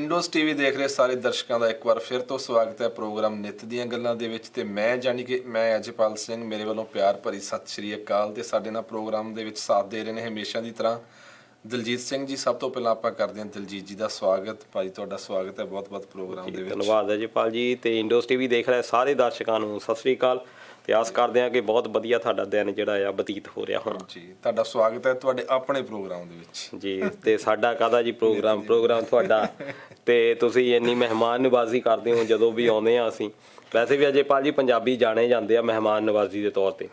ਇੰਡੋਸ TV ਦੇਖ ਰਹੇ ਸਾਰੇ ਦਰਸ਼ਕਾਂ ਦਾ ਇੱਕ ਵਾਰ ਫਿਰ ਤੋਂ ਸਵਾਗਤ ਹੈ ਪ੍ਰੋਗਰਾਮ ਨਿੱਤ ਦੀਆਂ ਗੱਲਾਂ ਦੇ ਵਿੱਚ। ਤੇ ਮੈਂ ਜਾਨੀ ਕਿ ਮੈਂ ਅਜੇਪਾਲ ਸਿੰਘ, ਮੇਰੇ ਵੱਲੋਂ ਪਿਆਰ ਭਰੀ ਸਤਿ ਸ਼੍ਰੀ ਅਕਾਲ। ਤੇ ਸਾਡੇ ਨਾਲ ਪ੍ਰੋਗਰਾਮ ਦੇ ਵਿੱਚ ਸਾਥ ਦੇ ਰਹੇ ਨੇ ਹਮੇਸ਼ਾ ਦੀ ਤਰ੍ਹਾਂ ਦਲਜੀਤ ਸਿੰਘ ਜੀ। ਸਭ ਤੋਂ ਪਹਿਲਾਂ ਆਪਾਂ ਕਰਦੇ ਹਾਂ ਦਲਜੀਤ ਜੀ ਦਾ ਸਵਾਗਤ। ਭਾਜੀ ਤੁਹਾਡਾ ਸਵਾਗਤ ਹੈ ਬਹੁਤ ਬਹੁਤ ਪ੍ਰੋਗਰਾਮ ਦੇ ਵਿੱਚ। ਧੰਨਵਾਦ ਅਜੇਪਾਲ ਜੀ। ਤੇ ਇੰਡੋਸ ਟੀਵੀ ਦੇਖ ਰਹੇ ਸਾਰੇ ਦਰਸ਼ਕਾਂ ਨੂੰ ਸਤਿ ਸ਼੍ਰੀ ਅਕਾਲ ਤੇ ਆਸ ਕਰਦੇ ਹਾਂ ਕਿ ਬਹੁਤ ਵਧੀਆ ਤੁਹਾਡਾ ਦਿਨ ਜਿਹੜਾ ਆ ਬਤੀਤ ਹੋ ਰਿਹਾ ਹੋਣਾ ਜੀ। ਤੁਹਾਡਾ ਸਵਾਗਤ ਹੈ ਤੁਹਾਡੇ ਆਪਣੇ ਪ੍ਰੋਗਰਾਮ ਦੇ ਵਿੱਚ ਜੀ। ਤੇ ਸਾਡਾ ਕਾਹਦਾ ਜੀ ਪ੍ਰੋਗਰਾਮ ਤੁਹਾਡਾ ਤੇ ਤੁਸੀਂ ਇੰਨੀ ਮਹਿਮਾਨ ਨਵਾਜ਼ੀ ਕਰਦੇ ਹੋ ਜਦੋਂ ਵੀ ਆਉਂਦੇ ਆ ਅਸੀਂ। ਵੈਸੇ ਵੀ ਅਜੇਪਾਲ ਜੀ ਪੰਜਾਬੀ ਜਾਣੇ ਜਾਂਦੇ ਆ ਮਹਿਮਾਨ ਨਵਾਜ਼ੀ ਦੇ ਤੌਰ ਤੇ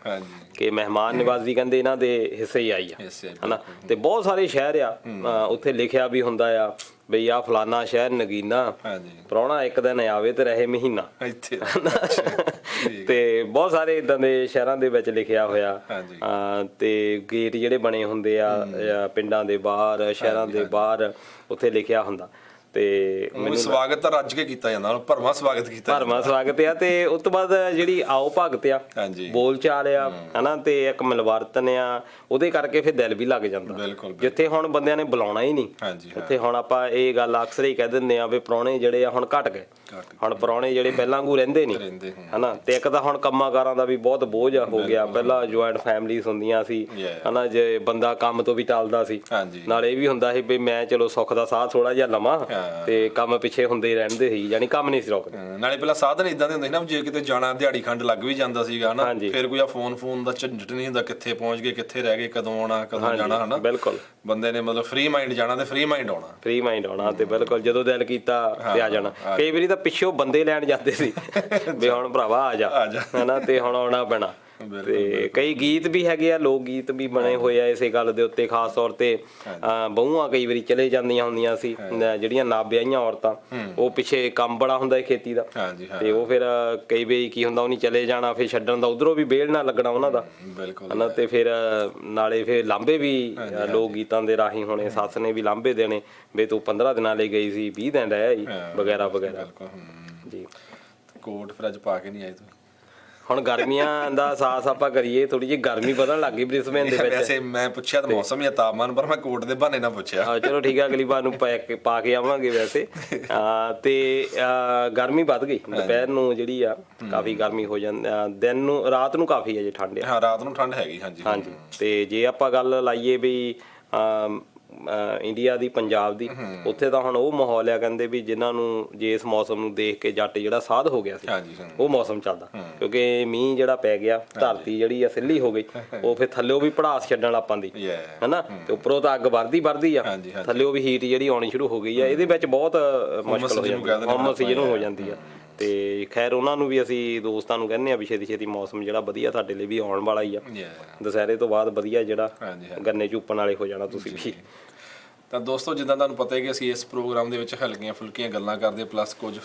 ਕਿ ਮਹਿਮਾਨ ਨਵਾਜ਼ੀ ਕਹਿੰਦੇ ਇਹਨਾਂ ਦੇ ਹਿੱਸੇ ਹੀ ਆਈ ਆ ਹਨਾ। ਤੇ ਬਹੁਤ ਸਾਰੇ ਸ਼ਹਿਰ ਆ ਉੱਥੇ ਲਿਖਿਆ ਵੀ ਹੁੰਦਾ ਆ ਬਈ ਆ ਫਲਾਨਾ ਸ਼ਹਿਰ ਨਗੀਨਾ, ਪ੍ਰਾਹੁਣਾ ਇੱਕ ਦਿਨ ਆਵੇ ਤੇ ਰਹੇ ਮਹੀਨਾ। ਤੇ ਬਹੁਤ ਸਾਰੇ ਇਦਾਂ ਦੇ ਸ਼ਹਿਰਾਂ ਦੇ ਵਿੱਚ ਲਿਖਿਆ ਹੋਇਆ ਤੇ ਗੇਟ ਜਿਹੜੇ ਬਣੇ ਹੁੰਦੇ ਆ ਪਿੰਡਾਂ ਦੇ ਬਾਹਰ, ਸ਼ਹਿਰਾਂ ਦੇ ਬਾਹਰ, ਉੱਥੇ ਲਿਖਿਆ ਹੁੰਦਾ। ਤੇ ਮੈਨੂੰ ਸਵਾਗਤ ਤਾਂ ਰੱਜ ਕੇ ਕੀਤਾ ਜਾਂਦਾ, ਭਰਵਾਂ ਸਵਾਗਤ ਆ। ਤੇ ਉਸ ਤੋਂ ਬਾਅਦ ਜਿਹੜੀ ਆਓ ਭਗਤ ਆ, ਬੋਲ ਚਾਲ ਆ ਹਨਾ, ਤੇ ਇੱਕ ਮਿਲਵਰਤਨ ਆ, ਉਹਦੇ ਕਰਕੇ ਫਿਰ ਦਿਲ ਵੀ ਲੱਗ ਜਾਂਦਾ। ਜਿੱਥੇ ਹੁਣ ਬੰਦਿਆਂ ਨੇ ਬੁਲਾਉਣਾ ਹੀ ਨਹੀਂ, ਉੱਥੇ ਹੁਣ ਆਪਾਂ ਇਹ ਗੱਲ ਅਕਸਰ ਹੀ ਕਹਿ ਦਿੰਦੇ ਆ ਵੀ ਪ੍ਰਾਹੁਣੇ ਜਿਹੜੇ ਆ ਹੁਣ ਘਟ ਗਏ। ਹੁਣ ਪ੍ਰਾਹੁਣੇ ਜਿਹੜੇ ਪਹਿਲਾਂ ਵਾਂਗੂ ਰਹਿੰਦੇ ਨਹੀਂ ਹਨਾ। ਤੇ ਇੱਕ ਤਾਂ ਹੁਣ ਕੰਮਾਂ ਕਾਰਾਂ ਦਾ ਵੀ ਬਹੁਤ ਬੋਝ ਹੋ ਗਿਆ। ਪਹਿਲਾਂ ਜੁਆਇੰਟ ਫੈਮਲੀਜ਼ ਹੁੰਦੀਆਂ ਸੀ ਹਨਾ, ਜੇ ਬੰਦਾ ਕੰਮ ਤੋਂ ਵੀ ਟਲਦਾ ਸੀ, ਨਾਲ ਇਹ ਵੀ ਹੁੰਦਾ ਸੀ ਵੀ ਮੈਂ ਚਲੋ ਸੁੱਖ ਦਾ ਸਾਹ ਥੋੜਾ ਜਿਹਾ ਲਵਾਂ ਤੇ ਕੰਮ ਪਿੱਛੇ ਹੁੰਦੇ ਰਹਿੰਦੇ ਸੀ, ਯਾਨੀ ਕੰਮ ਨਹੀਂ ਸੀ ਰੁਕਦੇ। ਨਾਲੇ ਪਹਿਲਾਂ ਸਾਧਨ ਇਦਾਂ ਦੇ ਹੁੰਦੇ ਸੀ ਨਾ, ਜੇ ਕਿਤੇ ਜਾਣਾ ਦਿਹਾੜੀ ਖੰਡ ਲੱਗ ਵੀ ਜਾਂਦਾ ਸੀਗਾ ਹਨਾ, ਫਿਰ ਕੋਈ ਆ ਫੋਨ ਦਾ ਝੰਜਟ ਨਹੀਂ ਹੁੰਦਾ, ਕਿੱਥੇ ਪਹੁੰਚ ਗਏ, ਕਿੱਥੇ ਰਹਿ ਗਏ, ਕਦੋਂ ਆਉਣਾ, ਕਦੋਂ ਜਾਣਾ ਹਨਾ। ਬਿਲਕੁਲ ਬੰਦੇ ਨੇ ਮਤਲਬ ਫ੍ਰੀ ਮਾਈਂਡ ਜਾਣਾ ਤੇ ਫ੍ਰੀ ਮਾਈਂਡ ਆਉਣਾ ਤੇ ਬਿਲਕੁਲ ਜਦੋਂ ਦਿਲ ਕੀਤਾ ਤੇ ਆ ਜਾਣਾ। ਕਈ ਵਾਰੀ ਤਾਂ ਪਿੱਛੋਂ ਬੰਦੇ ਲੈਣ ਜਾਂਦੇ ਸੀ ਵੀ ਹੁਣ ਭਰਾਵਾ ਆ ਜਾ ਹਨਾ, ਤੇ ਹੁਣ ਆਉਣਾ ਪੈਣਾ। ਤੇ ਕਈ ਗੀਤ ਵੀ ਹੈਗੇ ਆ, ਲੋਕ ਗੀਤ ਵੀ ਬਣੇ ਹੋਏ ਆ ਇਸੇ ਗੱਲ ਦੇ ਉੱਤੇ। ਖਾਸ ਤੌਰ ਤੇ ਬਹੂਆਂ ਕਈ ਵਾਰੀ ਚਲੇ ਜਾਂਦੀਆਂ ਹੁੰਦੀਆਂ ਸੀ, ਜਿਹੜੀਆਂ ਨਾ ਵਿਆਹੀਆਂ ਔਰਤਾਂ, ਉਹ ਪਿੱਛੇ ਕੰਮ ਬੜਾ ਹੁੰਦਾ ਖੇਤੀ ਦਾ, ਤੇ ਉਹ ਫਿਰ ਕਈ ਵਾਰੀ ਕੀ ਹੁੰਦਾ ਉਹਨੇ ਚਲੇ ਜਾਣਾ, ਫਿਰ ਛੱਡਣ ਦਾ ਉਧਰੋਂ ਵੀ ਬੇਲ ਨਾ ਲੱਗਣਾ ਉਹਨਾਂ ਦਾ ਹਨਾ। ਤੇ ਫਿਰ ਨਾਲੇ ਫਿਰ ਲਾਂਭੇ ਵੀ ਲੋਕ ਗੀਤਾਂ ਦੇ ਰਾਹੀਂ ਹੋਣੇ, ਸੱਸ ਨੇ ਵੀ ਲਾਂਭੇ ਦੇਣੇ ਵੀ ਤੂੰ 15 ਦਿਨਾਂ ਲਈ ਗਈ ਸੀ, 20 ਦਿਨ ਰਹਿ ਆਈ ਵਗੈਰਾ ਵਗੈਰਾ ਜੀ। ਕੋਟ ਫਿਰ ਅੱਜ ਪਾ ਕੇ ਨਹੀਂ ਆਏ ਤੂੰ? ਹੁਣ ਗਰਮੀਆਂ ਦਾ ਅਹਿਸਾਸ ਆਪਾਂ ਕਰੀਏ, ਥੋੜੀ ਜਿਹੀ ਗਰਮੀ ਵਧਣ ਲੱਗ ਗਈ ਬ੍ਰਿਸਬੇਨ ਦੇ ਵਿੱਚ। ਵੈਸੇ ਮੈਂ ਪੁੱਛਿਆ ਤਾਂ ਮੌਸਮ ਜਾਂ ਤਾਪਮਾਨ, ਪਰ ਮੈਂ ਕੋਟ ਦੇ ਬਹਾਨੇ ਨਾਲ ਪੁੱਛਿਆ। ਚਲੋ ਠੀਕ ਆ, ਅਗਲੀ ਵਾਰ ਨੂੰ ਪਾ ਕੇ ਆਵਾਂਗੇ ਵੈਸੇ। ਤੇ ਗਰਮੀ ਵੱਧ ਗਈ ਦੁਪਹਿਰ ਨੂੰ, ਜਿਹੜੀ ਆ ਕਾਫੀ ਗਰਮੀ ਹੋ ਜਾਂਦੀ, ਦਿਨ ਨੂੰ ਰਾਤ ਨੂੰ ਕਾਫੀ ਅਜੇ ਠੰਡ ਆ। ਰਾਤ ਨੂੰ ਠੰਡ ਹੈਗੀ ਹਾਂਜੀ। ਤੇ ਜੇ ਆਪਾਂ ਗੱਲ ਲਾਈਏ ਵੀ ਇੰਡੀਆ ਦੀ, ਪੰਜਾਬ ਦੀ, ਉੱਥੇ ਤਾਂ ਹੁਣ ਉਹ ਮਾਹੌਲ ਆ ਕਹਿੰਦੇ ਵੀ ਜਿਨ੍ਹਾਂ ਨੂੰ ਜੇ ਇਸ ਮੌਸਮ ਨੂੰ ਦੇਖ ਕੇ ਜੱਟ ਜਿਹੜਾ ਸਾਧ ਹੋ ਗਿਆ ਸੀ, ਉਹ ਮੌਸਮ ਚੱਲਦਾ। ਕਿਉਂਕਿ ਮੀਂਹ ਜਿਹੜਾ ਪੈ ਗਿਆ, ਧਰਤੀ ਜਿਹੜੀ ਆ ਸਿੱਲੀ ਹੋ ਗਈ, ਉਹ ਫਿਰ ਥੱਲਿਓ ਵੀ ਭੜਾਸ ਛੱਡਣ ਲੱਗ ਪੈਂਦੀ ਹਨਾ, ਤੇ ਉੱਪਰੋਂ ਤਾਂ ਅੱਗ ਵਰਦੀ ਆ, ਥੱਲਿਓ ਵੀ ਹੀਟ ਜਿਹੜੀ ਆਉਣੀ ਸ਼ੁਰੂ ਹੋ ਗਈ ਆ। ਇਹਦੇ ਵਿੱਚ ਬਹੁਤ ਮੁਸ਼ਕਲ ਹੋ ਜਾਂਦੀ, ਹੁਮਸ ਜਿਹਨੂੰ ਹੋ ਜਾਂਦੀ ਆ। ਤੇ ਖੈਰ ਉਹਨਾਂ ਨੂੰ ਵੀ ਅਸੀਂ ਦੋਸਤਾਂ ਨੂੰ ਕਹਿੰਦੇ ਆ ਵੀ ਛੇਤੀ ਛੇਤੀ ਮੌਸਮ ਜਿਹੜਾ ਵਧੀਆ ਤੁਹਾਡੇ ਲਈ ਵੀ ਆਉਣ ਵਾਲਾ ਹੀ ਆ। ਦੁਸਹਿਰੇ ਤੋਂ ਬਾਅਦ ਵਧੀਆ ਜਿਹੜਾ ਗੰਨੇ ਝੂਪਣ ਵਾਲੇ ਹੋ ਜਾਣਾ ਤੁਸੀਂ ਵੀ। ਤਾਂ ਦੋਸਤੋ, ਜਿੱਦਾਂ ਤੁਹਾਨੂੰ ਪਤਾ ਹੈ ਕਿ ਅਸੀਂ ਇਸ ਪ੍ਰੋਗਰਾਮ ਦੇ ਵਿੱਚ ਹਲਕੀਆਂ ਫੁਲਕੀਆਂ ਗੱਲਾਂ ਕਰਦੇ, ਪਲੱਸ ਕੁਝ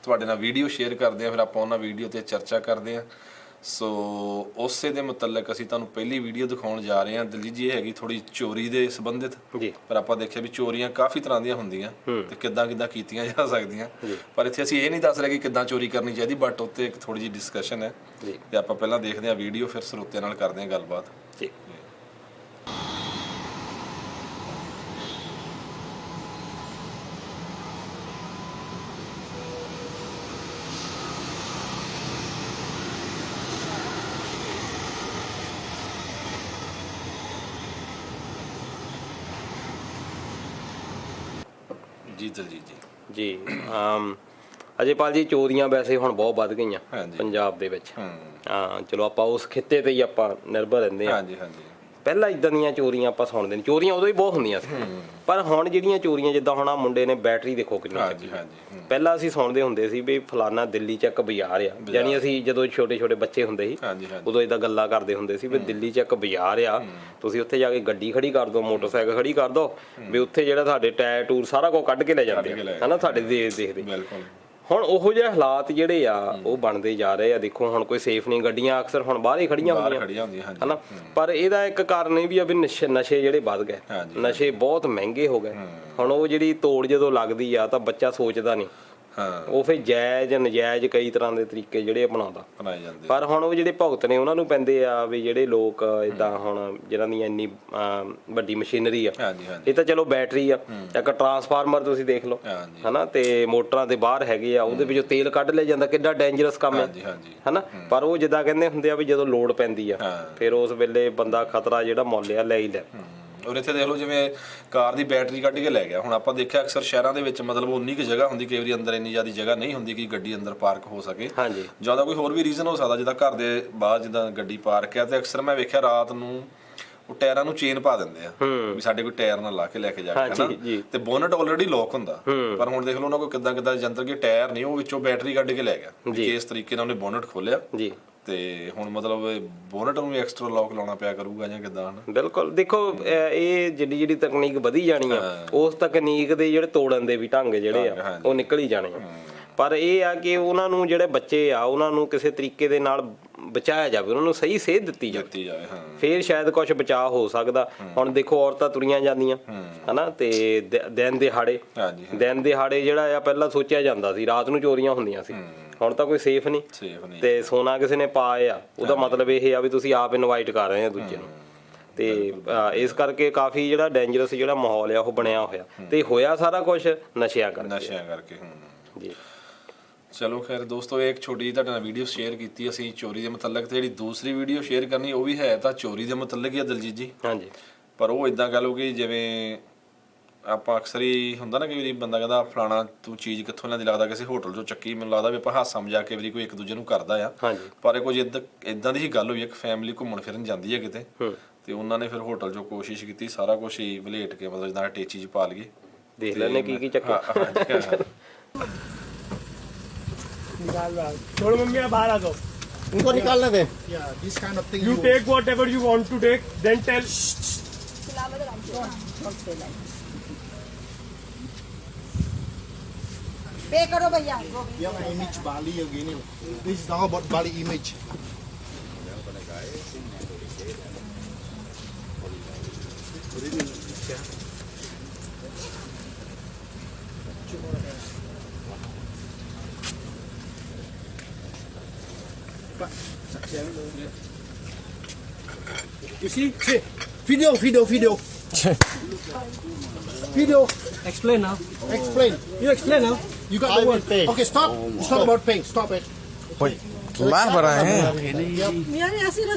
ਤੁਹਾਡੇ ਨਾਲ ਵੀਡੀਓ ਸ਼ੇਅਰ ਕਰਦੇ ਹਾਂ, ਫਿਰ ਆਪਾਂ ਉਹਨਾਂ ਵੀਡੀਓ 'ਤੇ ਚਰਚਾ ਕਰਦੇ ਹਾਂ। ਸੋ ਉਸੇ ਦੇ ਮੁਤਲਕ ਅਸੀਂ ਤੁਹਾਨੂੰ ਪਹਿਲੀ ਵੀਡੀਓ ਦਿਖਾਉਣ ਜਾ ਰਹੇ ਹਾਂ ਦਲਜੀਤ ਜੀ। ਇਹ ਹੈਗੀ ਥੋੜੀ ਚੋਰੀ ਦੇ ਸੰਬੰਧਿਤ, ਪਰ ਆਪਾਂ ਦੇਖਿਆ ਵੀ ਚੋਰੀਆਂ ਕਾਫੀ ਤਰ੍ਹਾਂ ਦੀਆਂ ਹੁੰਦੀਆਂ ਤੇ ਕਿੱਦਾਂ ਕੀਤੀਆਂ ਜਾ ਸਕਦੀਆਂ, ਪਰ ਇੱਥੇ ਅਸੀਂ ਇਹ ਨਹੀਂ ਦੱਸ ਰਹੇ ਕਿ ਕਿੱਦਾਂ ਚੋਰੀ ਕਰਨੀ ਚਾਹੀਦੀ, ਬਟ ਉੱਤੇ ਇੱਕ ਥੋੜੀ ਜਿਹੀ ਡਿਸਕਸ਼ਨ ਹੈ। ਤੇ ਆਪਾਂ ਪਹਿਲਾਂ ਦੇਖਦੇ ਹਾਂ ਵੀਡੀਓ, ਫਿਰ ਸਰੋਤਿਆਂ ਨਾਲ ਕਰਦੇ ਹਾਂ ਗੱਲਬਾਤ। ਜੀ ਦਲਜੀਤ ਜੀ। ਅਜੇਪਾਲ ਜੀ, ਚੋਰੀਆਂ ਵੈਸੇ ਹੁਣ ਬਹੁਤ ਵੱਧ ਗਈਆਂ ਪੰਜਾਬ ਦੇ ਵਿੱਚ। ਚਲੋ ਆਪਾਂ ਉਸ ਖਿੱਤੇ ਤੇ ਹੀ ਆਪਾਂ ਨਿਰਭਰ ਰਹਿੰਦੇ ਹਾਂ। ਪਹਿਲਾਂ ਇਦਾਂ ਦੀਆਂ ਚੋਰੀਆਂ ਆਪਾਂ ਸੁਣਦੇ ਨੇ, ਚੋਰੀਆਂ ਉਦੋਂ ਹੀ ਬਹੁਤ ਹੁੰਦੀਆਂ ਸੀ, ਪਰ ਹੁਣ ਜਿਹੜੀਆਂ ਚੋਰੀਆਂ, ਜਿੱਦਾਂ ਹੁਣ ਆ ਮੁੰਡੇ ਨੇ ਬੈਟਰੀ ਦੇਖੋ ਕਿੰਨੀ ਚੱਕੀ। ਪਹਿਲਾਂ ਅਸੀਂ ਸੁਣਦੇ ਹੁੰਦੇ ਸੀ ਵੀ ਫਲਾਨਾ ਦਿੱਲੀ 'ਚ ਇੱਕ ਬਾਜ਼ਾਰ ਆ, ਯਾਨੀ ਅਸੀਂ ਜਦੋਂ ਛੋਟੇ ਛੋਟੇ ਬੱਚੇ ਹੁੰਦੇ ਸੀ ਉਦੋਂ ਏਦਾਂ ਗੱਲਾਂ ਕਰਦੇ ਹੁੰਦੇ ਸੀ ਵੀ ਦਿੱਲੀ 'ਚ ਇੱਕ ਬਾਜ਼ਾਰ ਆ, ਤੁਸੀਂ ਉੱਥੇ ਜਾ ਕੇ ਗੱਡੀ ਖੜੀ ਕਰ ਦਿਓ, ਮੋਟਰਸਾਈਕਲ ਖੜੀ ਕਰ ਦਿਓ, ਵੀ ਉੱਥੇ ਜਿਹੜਾ ਤੁਹਾਡੇ ਟਾਇਰ ਟੂਰ ਸਾਰਾ ਕੁਝ ਕੱਢ ਕੇ ਲੈ ਜਾਂਦੇ ਆ ਹਨਾ, ਸਾਡੇ ਦੇਖਦੇ। ਹੁਣ ਉਹੋ ਜਿਹੇ ਹਾਲਾਤ ਜਿਹੜੇ ਆ ਉਹ ਬਣਦੇ ਜਾ ਰਹੇ ਆ। ਦੇਖੋ ਹੁਣ ਕੋਈ ਸੇਫ ਨਹੀਂ, ਗੱਡੀਆਂ ਅਕਸਰ ਹੁਣ ਬਾਹਰ ਹੀ ਖੜੀਆਂ ਹੁੰਦੀਆਂ ਹਨਾ, ਪਰ ਇਹਦਾ ਇੱਕ ਕਾਰਨ ਇਹ ਵੀ ਆ ਵੀ ਨਸ਼ੇ ਜਿਹੜੇ ਵੱਧ ਗਏ, ਨਸ਼ੇ ਬਹੁਤ ਮਹਿੰਗੇ ਹੋ ਗਏ। ਹੁਣ ਉਹ ਜਿਹੜੀ ਤੋੜ ਜਦੋਂ ਲੱਗਦੀ ਆ ਤਾਂ ਬੱਚਾ ਸੋਚਦਾ ਨਹੀਂ ਉਹ ਫਿਰ ਜਾਇਜ਼ ਨਜਾਇਜ਼ ਕਈ ਤਰ੍ਹਾਂ ਦੇ ਤਰੀਕੇ ਜਿਹੜੇ ਅਪਣਾਉਂਦਾ ਬਣਾਏ ਜਾਂਦੇ। ਪਰ ਹੁਣ ਉਹ ਜਿਹੜੇ ਭੁਗਤ ਨੇ ਉਹਨਾਂ ਨੂੰ ਪੈਂਦੇ ਆ ਵੀ ਜਿਹੜੇ ਲੋਕ ਇਦਾਂ ਹੁਣ ਜਿਹਨਾਂ ਦੀ ਇੰਨੀ ਵੱਡੀ ਮਸ਼ੀਨਰੀ ਆ, ਇਹ ਤਾਂ ਚਲੋ ਬੈਟਰੀ ਆ, ਇੱਕ ਟਰਾਂਸਫਾਰਮਰ ਤੁਸੀਂ ਦੇਖ ਲਓ ਹਨਾ, ਤੇ ਮੋਟਰਾਂ ਦੇ ਬਾਹਰ ਹੈਗੇ ਆ, ਉਹਦੇ ਵਿੱਚੋਂ ਤੇਲ ਕੱਢ ਲਿਆ ਜਾਂਦਾ, ਕਿੱਡਾ ਡੇਂਜਰਸ ਕੰਮ ਹੈ ਹਨਾ। ਪਰ ਉਹ ਜਿੱਦਾਂ ਕਹਿੰਦੇ ਹੁੰਦੇ ਆ ਵੀ ਜਦੋਂ ਲੋੜ ਪੈਂਦੀ ਆ ਫਿਰ ਉਸ ਵੇਲੇ ਬੰਦਾ ਖਤਰਾ ਜਿਹੜਾ ਮੁੱਲ ਆ ਲੈ ਹੀ ਲੈ। ਔਰ ਇੱਥੇ ਦੇਖ ਲਓ ਜਿਵੇਂ ਕਾਰ ਦੀ ਬੈਟਰੀ ਕੱਢ ਕੇ ਲੈ ਗਿਆ। ਹੁਣ ਆਪਾਂ ਦੇਖਿਆ ਅਕਸਰ ਸ਼ਹਿਰਾਂ ਦੇ ਵਿੱਚ ਮਤਲਬ ਉਨੀ ਕੁ ਜਗ੍ਹਾ ਹੁੰਦੀ, ਕਈ ਵਾਰੀ ਅੰਦਰ ਇੰਨੀ ਜ਼ਿਆਦਾ ਜਗ੍ਹਾ ਨਹੀਂ ਹੁੰਦੀ ਕਿ ਗੱਡੀ ਅੰਦਰ ਪਾਰਕ ਹੋ ਸਕੇ। ਜ਼ਿਆਦਾ ਕੋਈ ਹੋਰ ਵੀ ਰੀਜ਼ਨ ਹੋ ਸਕਦਾ, ਜਿੱਦਾਂ ਘਰ ਦੇ ਬਾਹਰ ਜਿੱਦਾਂ ਗੱਡੀ ਪਾਰਕ ਆ, ਤੇ ਅਕਸਰ ਮੈਂ ਵੇਖਿਆ ਰਾਤ ਨੂੰ ਉਹ ਟਾਇਰਾਂ ਨੂੰ ਚੇਨ ਪਾ ਦਿੰਦੇ ਆ ਵੀ ਸਾਡੇ ਕੋਈ ਟਾਇਰ ਨਾ ਲਾ ਕੇ ਲੈ ਕੇ ਜਾਵੇ ਹਨਾ, ਤੇ ਬੋਨਟ ਆਲਰੇਡੀ ਲੌਕ ਹੁੰਦਾ। ਪਰ ਹੁਣ ਦੇਖ ਲਓ ਉਹਨਾਂ ਕੋਲ ਕਿੱਦਾਂ ਕਿੱਦਾਂ ਜੰਤਰ ਕੇ ਟਾਇਰ ਨਹੀਂ, ਉਹ ਵਿੱਚੋਂ ਬੈਟਰੀ ਕੱਢ ਕੇ ਲੈ ਗਿਆ ਕਿ ਇਸ ਤਰੀਕੇ ਨਾਲ ਉਹਨੇ ਬੋਨਟ ਖੋਲਿਆ ਤੇ ਹੁਣ ਮਤਲਬ ਬੋਨਟ ਨੂੰ ਵੀ ਐਕਸਟਰਾ ਲੌਕ ਲਾਉਣਾ ਪਿਆ ਕਰੂਗਾ ਜਾਂ ਕਿੱਦਾਂ ਹਨਾ। ਬਿਲਕੁਲ ਦੇਖੋ ਇਹ ਜਿਹੜੀ ਤਕਨੀਕ ਵਧੀ ਜਾਣੀ ਆ, ਉਸ ਤਕਨੀਕ ਦੇ ਜਿਹੜੇ ਤੋੜਨ ਦੇ ਵੀ ਢੰਗ ਜਿਹੜੇ ਆ ਉਹ ਨਿਕਲ ਹੀ ਜਾਣੇ ਆ। ਪਰ ਇਹ ਆ ਕਿ ਉਹਨਾਂ ਨੂੰ ਜਿਹੜੇ ਬੱਚੇ ਆ ਉਹਨਾਂ ਨੂੰ ਕਿਸੇ ਤਰੀਕੇ ਦੇ ਨਾਲ ਬਚਾਇਆ ਜਾਵੇ, ਉਹਨਾਂ ਨੂੰ ਸਹੀ ਸੇਧ ਦਿੱਤੀ ਜਾਵੇ, ਫੇਰ ਸ਼ਾਇਦ ਕੁਝ ਬਚਾਅ ਹੋ ਸਕਦਾ। ਹੁਣ ਦੇਖੋ ਔਰਤਾਂ ਤੁਰੀਆਂ ਜਾਂਦੀਆਂ ਹਨਾ, ਤੇ ਦਿਨ ਦਿਹਾੜੇ ਜਿਹੜਾ ਆ ਪਹਿਲਾਂ ਸੋਚਿਆ ਜਾਂਦਾ ਸੀ ਰਾਤ ਨੂੰ ਚੋਰੀਆਂ ਹੁੰਦੀਆਂ ਸੀ, ਹੁਣ ਤਾਂ ਕੋਈ ਸੇਫ ਨਹੀਂ। ਤੇ ਸੋਨਾ ਕਿਸੇ ਨੇ ਪਾਇਆ ਉਹਦਾ ਮਤਲਬ ਇਹ ਆ ਵੀ ਤੁਸੀਂ ਆਪ ਇਨਵਾਈਟ ਕਰ ਰਹੇ ਆ ਦੂਜੇ ਨੂੰ, ਤੇ ਇਸ ਕਰਕੇ ਕਾਫੀ ਜਿਹੜਾ ਡੇਂਜਰਸ ਜਿਹੜਾ ਮਾਹੌਲ ਆ ਉਹ ਬਣਿਆ ਹੋਇਆ, ਤੇ ਹੋਇਆ ਸਾਰਾ ਕੁਝ ਨਸ਼ਿਆਂ ਕਰਕੇ ਜੀ। ਚਲੋ ਖੈਰ ਦੋਸਤੋ, ਇਹ ਇੱਕ ਛੋਟੀ ਜਿਹੀ ਤੁਹਾਡੇ ਨਾਲ ਵੀਡੀਓ ਸ਼ੇਅਰ ਕੀਤੀ ਅਸੀਂ ਚੋਰੀ ਦੇ ਮੁਤਲਕ, ਤੇ ਜਿਹੜੀ ਦੂਸਰੀ ਵੀਡੀਓ ਸ਼ੇਅਰ ਕਰਨੀ ਉਹ ਵੀ ਹੈ ਤਾਂ ਚੋਰੀ ਦੇ ਮੁਤਲਕ ਹੀ ਆ ਦਲਜੀਤ ਜੀ। ਹਾਂਜੀ, ਪਰ ਉਹ ਇਦਾਂ ਗੱਲ ਹੋ ਗਈ ਜਿਵੇਂ ਆਪਾਂ ਅਕਸਰ ਹੀ ਹੁੰਦਾ ਨਾ ਕਿ ਵਾਰੀ ਬੰਦਾ ਕਹਿੰਦਾ ਫਲਾਣਾ ਤੂੰ ਚੀਜ਼ ਕਿੱਥੋਂ ਲੈਂਦੀ, ਲੱਗਦਾ ਕਿਸੇ ਹੋਟਲ ਚੋਂ ਚੱਕੀ, ਮੈਨੂੰ ਲੱਗਦਾ ਵੀ ਆਪਾਂ ਹਾਸਾ ਮਜ਼ਾਕ ਕੇ ਵਾਰੀ ਕੋਈ ਇੱਕ ਦੂਜੇ ਨੂੰ ਕਰਦਾ ਆ। ਪਰ ਇਹ ਕੁਝ ਇਦਾਂ ਦੀ ਹੀ ਗੱਲ ਹੋਈ, ਇੱਕ ਫੈਮਿਲੀ ਘੁੰਮਣ ਫਿਰਨ ਜਾਂਦੀ ਹੈ ਕਿਤੇ, ਤੇ ਉਹਨਾਂ ਨੇ ਫਿਰ ਹੋਟਲ ਚੋਂ ਕੋਸ਼ਿਸ਼ ਕੀਤੀ ਸਾਰਾ ਕੁਝ ਹੀ ਵਲੇਟ ਕੇ ਮਤਲਬ ਜਿੱਦਾਂ ਟੇਚੀ 'ਚ ਪਾ ਲਈਏ, ਦੇਖ ਲੈਣੇ ਕੀ ਚੱਕਰ। छोड़ो मम्मी, आप बाहर आ जाओ, उनको निकालने दे। this kind of thing you take whatever you want to take, then tell. पे करो भैया। Yeah, image Bali again. This is now about Bali image. You see? Video. Video. Explain now. Explain. You explain now. You got the word. Pay. Okay, stop. It's not about paying. Stop it. Telah barang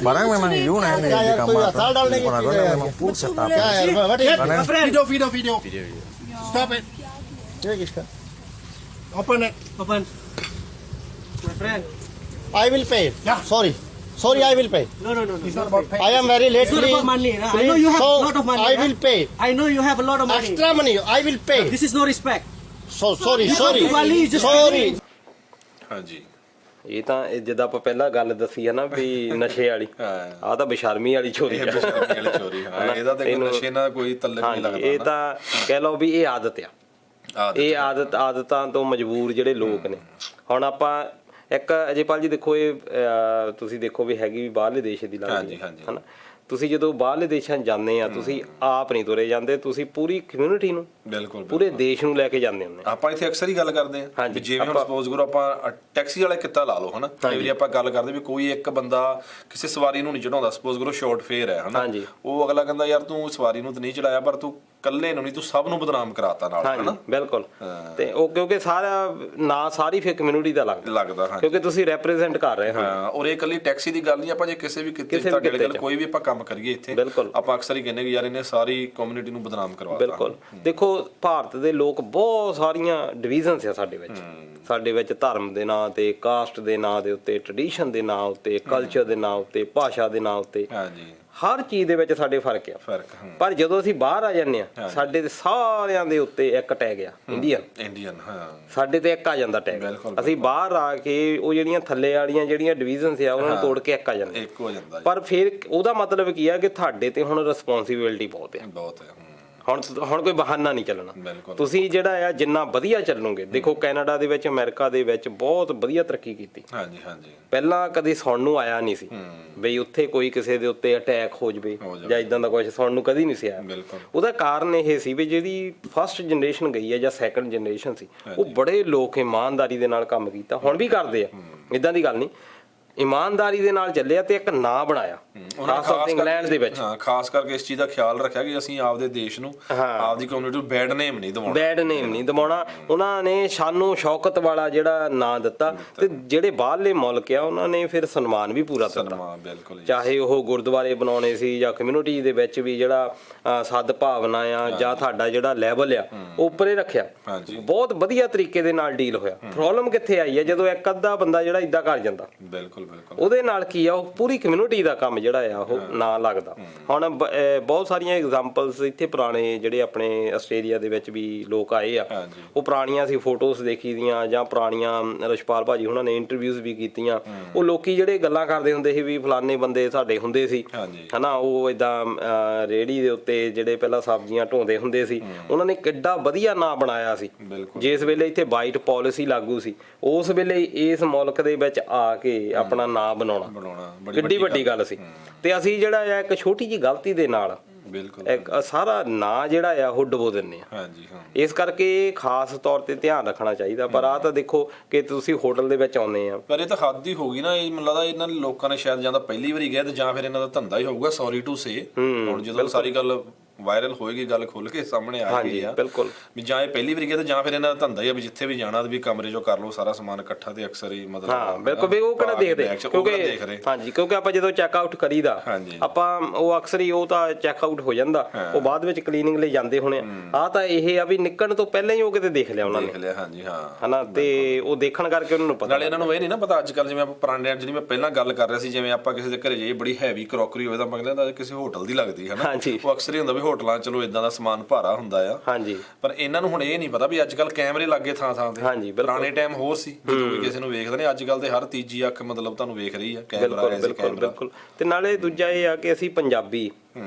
barang memang yun ini di kamar. Barangnya memang pusat apa? Video. Stop it. ये किसका? Open it. Open. My friend. I will pay. Yeah. Sorry, I will pay. No. It's not about paying. I am very late. It's not about money. I know you have a lot of money. I will pay. I know you have a lot of money. Extra money. I will pay. This is no respect. Sorry. Sorry. ਹਾਂਜੀ, ਇਹ ਤਾਂ ਜਿੱਦਾਂ ਆਪਾਂ ਪਹਿਲਾਂ ਗੱਲ ਦੱਸੀ ਹੈ ਨਾ ਵੀ ਨਸ਼ੇ ਵਾਲੀ, ਆਹ ਤਾਂ ਬੇਸ਼ਰਮੀ ਵਾਲੀ ਚੋਰੀ ਆ। ਇਹਦਾ ਤਾਂ ਕੋਈ ਨਸ਼ੇ ਨਾਲ ਕੋਈ ਤਲਕ ਨਹੀਂ ਲੱਗਦਾ। ਇਹ ਤਾਂ ਕਹਿ ਲਓ ਵੀ ਇਹ ਆਦਤ ਆ, ਇਹ ਆਦਤਾਂ ਤੋਂ ਮਜਬੂਰ ਜਿਹੜੇ ਲੋਕ ਨੇ। ਹੁਣ ਆਪਾਂ ਇੱਕ ਅਜੇਪਾਲ ਜੀ ਦੇਖੋ, ਇਹ ਤੁਸੀਂ ਦੇਖੋ ਵੀ ਹੈਗੀ ਵੀ ਬਾਹਰਲੇ ਦੇਸ਼ ਦੀ ਲੱਗਦੀ ਹਨਾ। ਤੁਸੀਂ ਜਦੋਂ ਬਾਹਰਲੇ ਦੇਸ਼ਾਂ 'ਚ ਜਾਂਦੇ ਆ, ਤੁਸੀਂ ਆਪ ਨਹੀਂ ਤੁਰੇ ਜਾਂਦੇ, ਤੁਸੀਂ ਪੂਰੀ ਕਮਿਊਨਿਟੀ ਨੂੰ, ਬਿਲਕੁਲ ਪੂਰੇ ਦੇਸ਼ ਨੂੰ ਲੈ ਕੇ ਜਾਂਦੇ ਹੁੰਦੇ। ਆਪਾਂ ਇੱਥੇ ਅਕਸਰ ਹੀ ਗੱਲ ਕਰਦੇ ਆ ਵੀ ਜਿਵੇਂ ਹੁਣ ਸਪੋਜ਼ ਕਰੋ ਆਪਾਂ ਟੈਕਸੀ ਵਾਲਾ ਕਿੱਤਾ ਲਾ ਲਓ ਹਨਾ, ਕਈ ਵਾਰੀ ਆਪਾਂ ਗੱਲ ਕਰਦੇ ਵੀ ਕੋਈ ਇੱਕ ਬੰਦਾ ਕਿਸੇ ਸਵਾਰੀ ਨੂੰ ਨਹੀਂ ਚੜਾਉਂਦਾ, ਸਪੋਜ਼ ਕਰੋ ਸ਼ਾਰਟ ਫੇਅਰ ਹੈ ਹਨਾ, ਉਹ ਅਗਲਾ ਕਹਿੰਦਾ ਯਾਰ ਤੂੰ ਸਵਾਰੀ ਨੂੰ ਤਾਂ ਨਹੀਂ ਚੜਾਇਆ, ਪਰ ਤੂੰ ਕੱਲੇ ਨੂੰ ਨਹੀਂ, ਤੂੰ ਸਭ ਨੂੰ ਬਦਨਾਮ ਕਰਾਤਾ ਨਾਲ ਹਨਾ। ਬਿਲਕੁਲ, ਤੇ ਉਹ ਕਿਉਂਕਿ ਸਾਰਾ ਨਾ ਸਾਰੀ ਫਿਰ ਕਮਿਊਨਿਟੀ ਦਾ ਲੱਗਦਾ ਕਿਉਂਕਿ ਤੁਸੀਂ ਰੈਪਰੈਜ਼ੈਂਟ ਕਰ ਰਹੇ ਹੋ। ਔਰ ਇਹ ਇਕੱਲੀ ਟੈਕਸੀ ਦੀ ਗੱਲ ਨਹੀਂ, ਆਪਾਂ ਜੇ ਕਿਸੇ ਵੀ ਕਿਤੇ ਕੋਈ ਵੀ ਆਪਾਂ ਕੰਮ ਕਰੀਏ ਇੱਥੇ, ਆਪਾਂ ਅਕਸਰ ਹੀ ਕਹਿੰਦੇ ਕਿ ਯਾਰ ਇਹਨੇ ਸਾਰੀ ਕਮਿਊਨਿਟੀ ਨੂੰ ਬਦਨਾਮ ਕਰਵਾਤਾ। ਬਿਲਕੁਲ, ਦੇਖੋ ਭਾਰਤ ਦੇ ਲੋਕ ਬਹੁਤ ਸਾਰੀਆਂ ਡਿਵੀਜ਼ਨਸ ਆ ਸਾਡੇ ਵਿੱਚ ਧਰਮ ਦੇ ਨਾਂ ਤੇ, ਕਾਸਟ ਦੇ ਨਾਂ ਦੇ ਉੱਤੇ, ਟ੍ਰੈਡੀਸ਼ਨ ਦੇ ਨਾਂ ਉੱਤੇ, ਕਲਚਰ ਦੇ ਨਾਂ ਉੱਤੇ, ਭਾਸ਼ਾ ਦੇ ਨਾਂ ਉੱਤੇ, ਹਰ ਚੀਜ਼ ਦੇ ਵਿੱਚ ਸਾਡੇ ਫਰਕ ਆ। ਪਰ ਜਦੋਂ ਅਸੀਂ ਬਾਹਰ ਆ ਜਾਂਦੇ ਆ, ਸਾਡੇ ਸਾਰਿਆਂ ਦੇ ਉੱਤੇ ਇੱਕ ਟੈਗ ਆ ਇੰਡੀਅਨ, ਸਾਡੇ ਤੇ ਇੱਕ ਆ ਜਾਂਦਾ ਟੈਗ। ਅਸੀਂ ਬਾਹਰ ਆ ਕੇ ਉਹ ਜਿਹੜੀਆਂ ਥੱਲੇ ਵਾਲੀਆਂ ਜਿਹੜੀਆਂ ਡਿਵੀਜ਼ਨਸ ਆ ਉਹਨਾਂ ਨੂੰ ਤੋੜ ਕੇ ਇੱਕ ਆ ਜਾਂਦਾ। ਪਰ ਫਿਰ ਉਹਦਾ ਮਤਲਬ ਕੀ ਆ ਕਿ ਤੁਹਾਡੇ ਤੇ ਹੁਣ ਰਿਸਪੌਂਸਿਬਿਲਿਟੀ ਬਹੁਤ ਆ। ਹੁਣ ਕੋਈ ਬਹਾਨਾ ਨਹੀਂ ਚੱਲਣਾ। ਤੁਸੀਂ ਜਿਹੜਾ ਆ ਜਿੰਨਾ ਵਧੀਆ ਚੱਲੋਗੇ, ਦੇਖੋ ਕੈਨੇਡਾ ਦੇ ਵਿੱਚ, ਅਮਰੀਕਾ ਦੇ ਵਿੱਚ ਬਹੁਤ ਵਧੀਆ ਤਰੱਕੀ ਕੀਤੀ। ਹਾਂਜੀ ਹਾਂਜੀ। ਪਹਿਲਾਂ ਕਦੀ ਸੁਣਨ ਨੂੰ ਆਇਆ ਨਹੀਂ ਸੀ ਬਈ ਉੱਥੇ ਕੋਈ ਕਿਸੇ ਦੇ ਉੱਤੇ ਅਟੈਕ ਹੋ ਜਵੇ ਜਾਂ ਇਦਾਂ ਦਾ ਕੁਝ ਸੁਣਨ ਨੂੰ ਕਦੀ ਨਹੀਂ ਸੀ ਆਇਆ। ਉਹਦਾ ਕਾਰਨ ਇਹ ਸੀ ਵੀ ਜਿਹੜੀ ਫਸਟ ਜਨਰੇਸ਼ਨ ਗਈ ਹੈ ਜਾਂ ਸੈਕੰਡ ਜਨਰੇਸ਼ਨ ਸੀ, ਉਹ ਬੜੇ ਲੋਕ ਇਮਾਨਦਾਰੀ ਦੇ ਨਾਲ ਕੰਮ ਕੀਤਾ, ਹੁਣ ਵੀ ਕਰਦੇ ਆ, ਇਦਾਂ ਦੀ ਗੱਲ ਨਹੀਂ, ਇਮਾਨਦਾਰੀ ਦੇ ਨਾਲ ਚੱਲਿਆ ਤੇ ਇੱਕ ਨਾਂ ਬਣਾਇਆ ਖਾਸ ਤੌਰ ਤੇ ਇੰਗਲੈਂਡ ਦੇ ਵਿੱਚ। ਹਾਂ, ਖਾਸ ਕਰਕੇ ਇਸ ਚੀਜ਼ ਦਾ ਖਿਆਲ ਰੱਖਿਆ ਕਿ ਅਸੀਂ ਆਪਦੇ ਦੇਸ਼ ਨੂੰ, ਆਪਦੀ ਕਮਿਊਨਿਟੀ ਨੂੰ ਬੈਡ ਨੇਮ ਨਹੀਂ ਦਿਵਾਉਣਾ, ਬੈਡ ਨੇਮ ਨਹੀਂ ਦਿਵਾਉਣਾ। ਉਹਨਾਂ ਨੇ ਸ਼ਾਨੋ ਸ਼ੌਕਤ ਵਾਲਾ ਜਿਹੜਾ ਨਾਂ ਦਿੱਤਾ, ਤੇ ਜਿਹੜੇ ਬਾਹਰਲੇ ਮੁਲਕ ਆ ਉਹਨਾਂ ਨੇ ਫਿਰ ਸਨਮਾਨ ਵੀ ਪੂਰਾ ਦਿੱਤਾ। ਬਿਲਕੁਲ, ਚਾਹੇ ਉਹ ਗੁਰਦੁਆਰੇ ਬਣਾਉਣੇ ਸੀ ਜਾਂ ਕਮਿਊਨਿਟੀ ਦੇ ਵਿੱਚ ਵੀ ਜਿਹੜਾ ਸਦ ਭਾਵਨਾ ਆ ਜਾਂ ਤੁਹਾਡਾ ਜਿਹੜਾ ਲੈਵਲ ਆ ਉਹ ਉੱਪਰੇ ਰੱਖਿਆ। ਬਹੁਤ ਵਧੀਆ ਤਰੀਕੇ ਦੇ ਨਾਲ ਡੀਲ ਹੋਇਆ। ਪ੍ਰੋਬਲਮ ਕਿੱਥੇ ਆਈ ਹੈ? ਜਦੋਂ ਇੱਕ ਅੱਧਾ ਬੰਦਾ ਜਿਹੜਾ ਇਦਾਂ ਕਰ ਜਾਂਦਾ, ਬਿਲਕੁਲ ਬਿਲਕੁਲ, ਉਹਦੇ ਨਾਲ ਕੀ ਆ, ਉਹ ਪੂਰੀ ਕਮਿਊਨਿਟੀ ਦਾ ਕੰਮ ਜਿਹੜਾ ਆ ਉਹ ਨਾ ਲੱਗਦਾ। ਹੁਣ ਬਹੁਤ ਸਾਰੀਆਂ ਐਗਜ਼ਾਮਪਲਸ ਇੱਥੇ ਪੁਰਾਣੇ ਜਿਹੜੇ ਆਪਣੇ ਆਸਟ੍ਰੇਲੀਆ ਦੇ ਵਿੱਚ ਵੀ ਲੋਕ ਆਏ ਆ, ਉਹ ਪੁਰਾਣੀਆਂ ਸੀ ਫੋਟੋਜ਼ ਦੇਖੀ ਦੀਆਂ ਜਾਂ ਪੁਰਾਣੀਆਂ ਰਸ਼ਪਾਲ ਭਾਜੀ ਉਹਨਾਂ ਨੇ ਇੰਟਰਵਿਊਜ਼ ਵੀ ਕੀਤੀਆਂ। ਉਹ ਲੋਕੀ ਜਿਹੜੇ ਗੱਲਾਂ ਕਰਦੇ ਹੁੰਦੇ ਸੀ ਵੀ ਫਲਾਣੇ ਬੰਦੇ ਸਾਡੇ ਹੁੰਦੇ ਸੀ ਹਨਾ, ਉਹ ਏਦਾਂ ਰੇਹੜੀ ਦੇ ਉੱਤੇ ਜਿਹੜੇ ਪਹਿਲਾਂ ਸਬਜ਼ੀਆਂ ਢੋਂਦੇ ਹੁੰਦੇ ਸੀ, ਉਹਨਾਂ ਨੇ ਕਿੱਡਾ ਵਧੀਆ ਨਾਂ ਬਣਾਇਆ ਸੀ। ਜਿਸ ਵੇਲੇ ਇੱਥੇ ਵਾਈਟ ਪਾਲਿਸੀ ਲਾਗੂ ਸੀ, ਉਸ ਵੇਲੇ ਇਸ ਮੁਲਕ ਦੇ ਵਿੱਚ ਆ ਕੇ ਆਪਣਾ ਨਾਂ ਬਣਾਉਣਾ ਕਿੱਡੀ ਵੱਡੀ ਗੱਲ ਸੀ। ਤੇ ਅਸੀਂ ਜਿਹੜਾ ਆ ਇੱਕ ਛੋਟੀ ਜਿਹੀ ਗਲਤੀ ਦੇ ਨਾਲ ਇੱਕ ਸਾਰਾ ਨਾਂ ਜਿਹੜਾ ਆ ਉਹ ਡੁਬੋ ਦਿੰਦੇ ਆ। ਇਸ ਕਰਕੇ ਖਾਸ ਤੌਰ ਤੇ ਧਿਆਨ ਰੱਖਣਾ ਚਾਹੀਦਾ। ਪਰ ਆ ਤਾਂ ਦੇਖੋ ਕਿ ਤੁਸੀਂ ਹੋਟਲ ਦੇ ਵਿੱਚ ਆਉਂਦੇ ਆ, ਪਰ ਇਹ ਤਾਂ ਹੱਦ ਹੀ ਹੋ ਗਈ ਨਾ। ਇਹ ਮੈਨੂੰ ਲੱਗਦਾ ਇਹਨਾਂ ਲੋਕਾਂ ਨੇ ਸ਼ਾਇਦ ਜਾਂ ਤਾਂ ਪਹਿਲੀ ਵਾਰੀ ਗਏ ਤੇ ਜਾਂ ਫਿਰ ਇਹਨਾਂ ਦਾ ਧੰਦਾ ਹੀ ਹੋਊਗਾ ਸੌਰੀ ਟੂ ਸੇ। ਹੁਣ ਜਦੋਂ ਸਾਰੀ ਗੱਲ ਵਾਇਰਲ ਹੋਏਗੀ, ਗੱਲ ਖੁੱਲ ਕੇ ਸਾਹਮਣੇ ਆਏਗੀ ਆ ਬਿਲਕੁਲ ਵੀ ਜਾਂ ਇਹ ਪਹਿਲੀ ਵਾਰੀ ਗਏ ਤੇ ਜਾਂ ਫਿਰ ਇਹਨਾਂ ਦਾ ਧੰਦਾ ਹੀ ਆ ਵੀ ਜਿੱਥੇ ਵੀ ਜਾਣਾ ਵੀ ਕਮਰੇ ਚੋਂ ਕਰ ਲਓ ਸਾਰਾ ਸਮਾਨ ਇਕੱਠਾ। ਤੇ ਅਕਸਰ ਹੀ ਮਤਲਬ ਹਾਂ ਬਿਲਕੁਲ ਵੀ ਉਹ ਕਿਹੜਾ ਦੇਖਦੇ, ਕਿਉਂਕਿ ਹਾਂਜੀ ਕਿਉਂਕਿ ਆਪਾਂ ਜਦੋਂ ਚੈੱਕ ਆਊਟ ਕਰੀਦਾ ਆਪਾਂ ਉਹ ਅਕਸਰ ਹੀ ਉਹ ਤਾਂ ਚੈੱਕ ਆਊਟ ਹੋ ਜਾਂਦਾ, ਉਹ ਬਾਅਦ ਵਿੱਚ ਕਲੀਨਿੰਗ ਲਈ ਜਾਂਦੇ ਹੋਣੇ ਆ। ਤਾਂ ਇਹ ਆ ਵੀ ਨਿਕਲਣ ਤੋਂ ਪਹਿਲਾਂ ਹੀ ਉਹ ਕਿਤੇ ਦੇਖ ਲਿਆ ਉਹਨਾਂ ਨੇ। ਹਾਂਜੀ ਹਾਂ ਹਨਾ, ਤੇ ਉਹ ਦੇਖਣ ਕਰਕੇ ਉਹਨਾਂ ਨੂੰ ਪਤਾ। ਨਾਲੇ ਇਹਨਾਂ ਨੂੰ ਇਹ ਨਹੀਂ ਨਾ ਪਤਾ ਅੱਜ ਕੱਲ, ਜਿਵੇਂ ਆਪਾਂ ਪੁਰਾਣੇ ਜਿਹੜੀ ਮੈਂ ਪਹਿਲਾਂ ਗੱਲ ਕਰ ਰਿਹਾ ਸੀ, ਜਿਵੇਂ ਆਪਾਂ ਕਿਸੇ ਦੇ ਘਰੇ ਜਾਈਏ ਬੜੀ ਹੈਵੀ ਕਰੋਕਰੀ ਹੋਵੇ ਤਾਂ ਆਪਾਂ ਕਹਿੰਦੇ ਕਿਸੇ ਹੋਟਲ ਦੀ ਲੱਗਦੀ ਹੈ ਨਾ। ਉਹ ਅਕਸਰ ਹੀ ਹੁੰਦਾ ਵੀ ਹੋਟਲਾਂ ਚਲੋ ਇਦਾਂ ਦਾ ਸਮਾਨ ਭਾਰਾ ਹੁੰਦਾ ਆ। ਹਾਂਜੀ, ਪਰ ਇਹਨਾਂ ਨੂੰ ਹੁਣ ਇਹ ਨਹੀਂ ਪਤਾ ਵੀ ਅੱਜ ਕੱਲ ਕੈਮਰੇ ਲੱਗੇ ਥਾਂ ਥਾਂ ਤੇ। ਪੁਰਾਣੇ ਟਾਈਮ ਹੋਰ ਸੀ, ਜਦੋਂ ਵੀ ਕਿਸੇ ਨੂੰ ਵੇਖਦੇ ਨੇ, ਅੱਜ ਕੱਲ ਤੇ ਹਰ ਤੀਜੀ ਅੱਖ ਮਤਲਬ ਤੁਹਾਨੂੰ ਵੇਖ ਰਹੀ ਆ ਕੈਮਰਾ। ਬਿਲਕੁਲ। ਤੇ ਨਾਲੇ ਦੂਜਾ ਇਹ ਆ ਕਿ ਅਸੀਂ ਪੰਜਾਬੀ